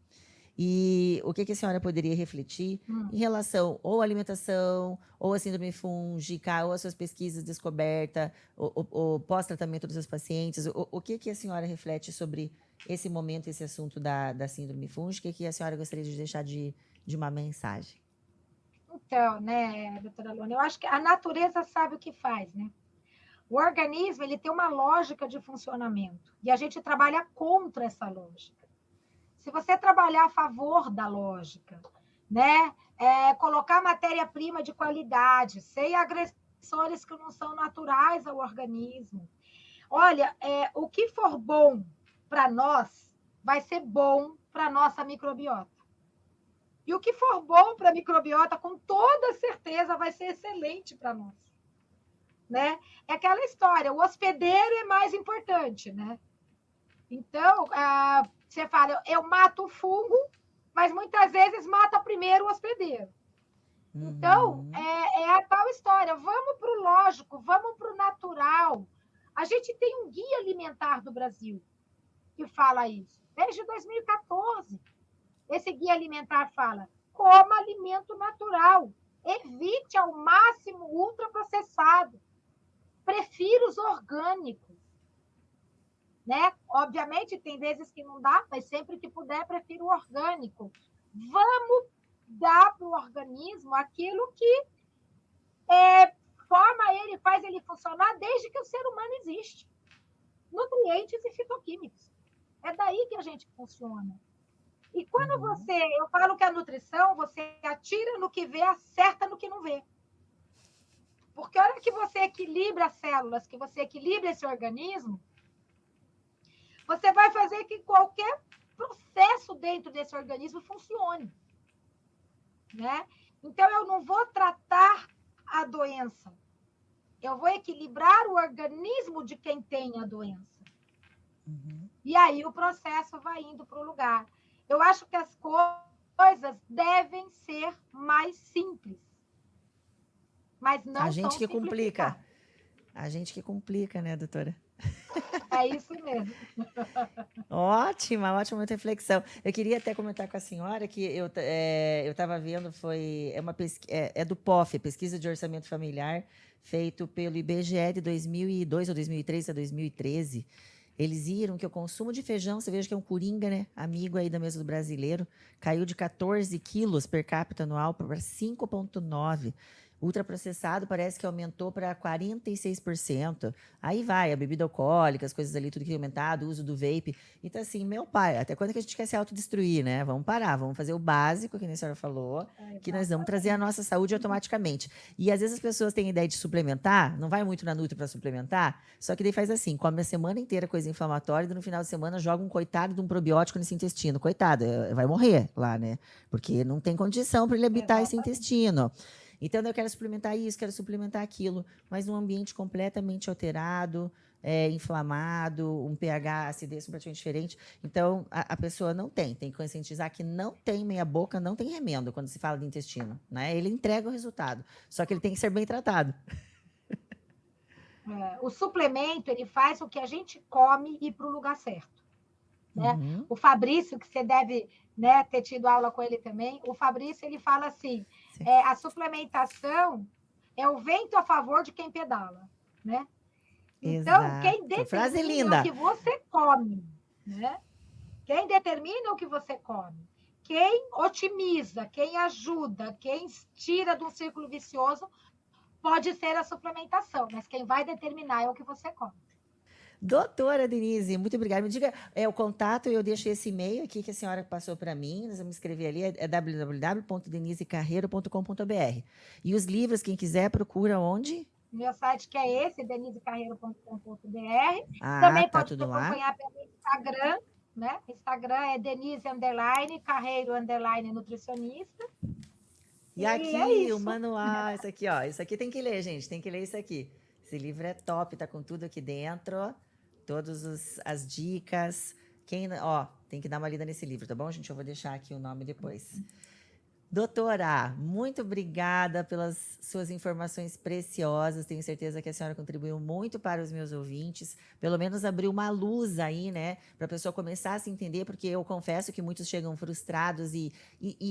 E o que a senhora poderia refletir em relação ou à alimentação, ou à síndrome fúngica, ou às suas pesquisas, descoberta, ou pós-tratamento dos seus pacientes? O que a senhora reflete sobre esse momento, esse assunto da síndrome fúngica, e que a senhora gostaria de deixar de uma mensagem? Então, né, doutora Luana, eu acho que a natureza sabe o que faz, né? O organismo, ele tem uma lógica de funcionamento e a gente trabalha contra essa lógica. Se você trabalhar a favor da lógica, né, colocar matéria-prima de qualidade, sem agressores que não são naturais ao organismo. Olha, o que for bom para nós vai ser bom para a nossa microbiota. E o que for bom para a microbiota, com toda certeza, vai ser excelente para nós. Né? É aquela história, o hospedeiro é mais importante, né? Então, você fala, eu mato o fungo, mas muitas vezes mata primeiro o hospedeiro. Então, é a tal história, vamos para o lógico, vamos para o natural. A gente tem um guia alimentar do Brasil que fala isso, desde 2014. Esse guia alimentar fala, coma alimento natural, evite ao máximo ultraprocessado, prefira os orgânicos. Né? Obviamente, tem vezes que não dá, mas sempre que puder, prefiro o orgânico. Vamos dar para o organismo aquilo que forma ele, faz ele funcionar desde que o ser humano existe. Nutrientes e fitoquímicos. É daí que a gente funciona. E quando eu falo que a nutrição, você atira no que vê, acerta no que não vê. Porque a hora que você equilibra as células, que você equilibra esse organismo, você vai fazer que qualquer processo dentro desse organismo funcione, né? Então, eu não vou tratar a doença, eu vou equilibrar o organismo de quem tem a doença. E aí o processo vai indo para o lugar. Eu acho que as coisas devem ser mais simples, mas não A gente tão que complica. simplificadas. A gente que complica, né, doutora? É isso mesmo. Ótima reflexão. Eu queria até comentar com a senhora que eu estava vendo, é do POF, Pesquisa de Orçamento Familiar, feito pelo IBGE de 2002 ou 2003 a 2013. Eles viram que o consumo de feijão, você veja que é um coringa, né? Amigo aí da mesa do brasileiro, caiu de 14 quilos per capita anual para 5,9. Ultraprocessado parece que aumentou para 46%. Aí vai, a bebida alcoólica, as coisas ali, tudo que é aumentado, o uso do vape. Então, assim, meu pai, até quando é que a gente quer se autodestruir, né? Vamos parar, vamos fazer o básico, que nem a senhora falou, que nós vamos trazer a nossa saúde automaticamente. E às vezes as pessoas têm ideia de suplementar, não vai muito na Nutri para suplementar, só que daí faz assim, come a semana inteira coisa inflamatória e no final de semana joga um coitado de um probiótico nesse intestino. Coitado, vai morrer lá, né? Porque não tem condição para ele habitar esse intestino. Então, eu quero suplementar isso, quero suplementar aquilo, mas num ambiente completamente alterado, inflamado, um pH, acidez completamente diferente. Então, a pessoa não tem que conscientizar que não tem meia boca, não tem remendo quando se fala de intestino, né? Ele entrega o resultado, só que ele tem que ser bem tratado. O suplemento, ele faz o que a gente come ir para o lugar certo. Né? Uhum. O Fabrício, que você deve, né, ter tido aula com ele também, o Fabrício, ele fala assim, a suplementação é o vento a favor de quem pedala, né? Então, Exato. quem Frase determina linda. o que você come, né? Quem determina o que você come, quem otimiza, quem ajuda, quem tira de um círculo vicioso, pode ser a suplementação, mas quem vai determinar é o que você come. Doutora Denise, muito obrigada. Me diga o contato, eu deixo esse e-mail aqui que a senhora passou para mim, nós vamos escrever ali, é www.denisecarreiro.com.br. E os livros, quem quiser, procura onde? Meu site que é esse, denisecarreiro.com.br. tá Também pode tudo acompanhar lá. pelo Instagram, né? Instagram é Denise_Carreiro_nutricionista. E aqui, o manual, isso aqui, ó. Isso aqui tem que ler, gente, tem que ler isso aqui. Esse livro é top, tá com tudo aqui dentro, todas as dicas. Tem que dar uma lida nesse livro, tá bom, gente? Eu vou deixar aqui o nome depois. Doutora, muito obrigada pelas suas informações preciosas. Tenho certeza que a senhora contribuiu muito para os meus ouvintes. Pelo menos abriu uma luz aí, né? Para a pessoa começar a se entender, porque eu confesso que muitos chegam frustrados e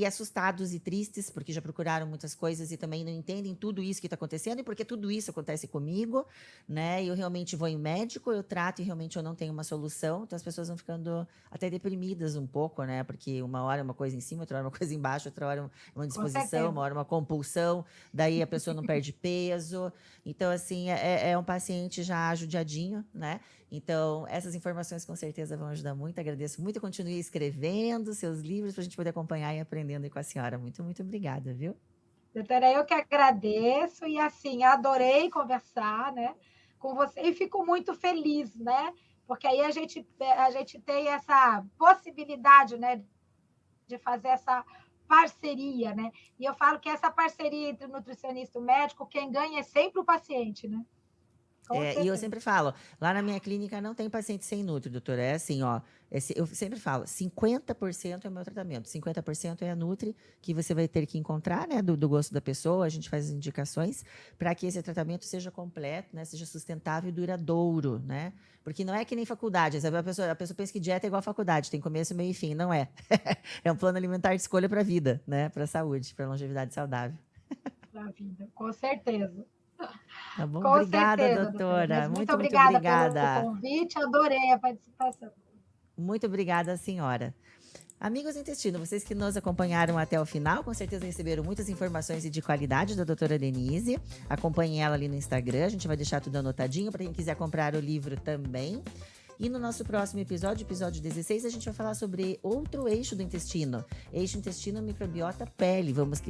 assustados e tristes, porque já procuraram muitas coisas e também não entendem tudo isso que está acontecendo e porque tudo isso acontece comigo, né? Eu realmente vou em médico, eu trato e realmente eu não tenho uma solução. Então as pessoas vão ficando até deprimidas um pouco, né? Porque uma hora é uma coisa em cima, outra hora é uma coisa embaixo, outra hora uma disposição, uma hora uma compulsão, daí a pessoa não perde peso. Então, assim, é um paciente já judiadinho, né? Então, essas informações com certeza vão ajudar muito. Agradeço muito. Continue escrevendo seus livros para a gente poder acompanhar e aprendendo aí com a senhora. Muito, muito obrigada, viu? Doutora, eu que agradeço e, assim, adorei conversar, né, com você e fico muito feliz, né? Porque aí a gente tem essa possibilidade, né, de fazer essa parceria, né? E eu falo que essa parceria entre o nutricionista e o médico, quem ganha é sempre o paciente, né? E eu sempre falo, lá na minha clínica não tem paciente sem nutri, doutora. É assim, ó. Eu sempre falo, 50% é o meu tratamento, 50% é a nutri, que você vai ter que encontrar, né, do gosto da pessoa. A gente faz as indicações para que esse tratamento seja completo, né, seja sustentável e duradouro, né? Porque não é que nem faculdade. A pessoa pensa que dieta é igual a faculdade, tem começo, meio e fim. Não é. É um plano alimentar de escolha para a vida, né? Para a saúde, para a longevidade saudável. Para a vida, com certeza. Tá bom? Com Obrigada, certeza, doutora. Muito Muito obrigada obrigada. pelo convite, adorei a participação. Muito obrigada, senhora. Amigos do Intestino, vocês que nos acompanharam até o final, com certeza receberam muitas informações e de qualidade da doutora Denise. Acompanhem ela ali no Instagram, a gente vai deixar tudo anotadinho para quem quiser comprar o livro também. E no nosso próximo episódio 16, a gente vai falar sobre outro eixo do intestino. Eixo intestino, microbiota, pele. Vamos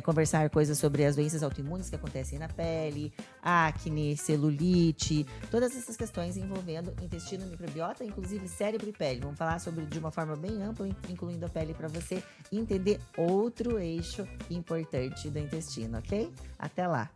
conversar coisas sobre as doenças autoimunes que acontecem na pele, acne, celulite, todas essas questões envolvendo intestino, microbiota, inclusive cérebro e pele. Vamos falar sobre de uma forma bem ampla, incluindo a pele, para você entender outro eixo importante do intestino, ok? Até lá!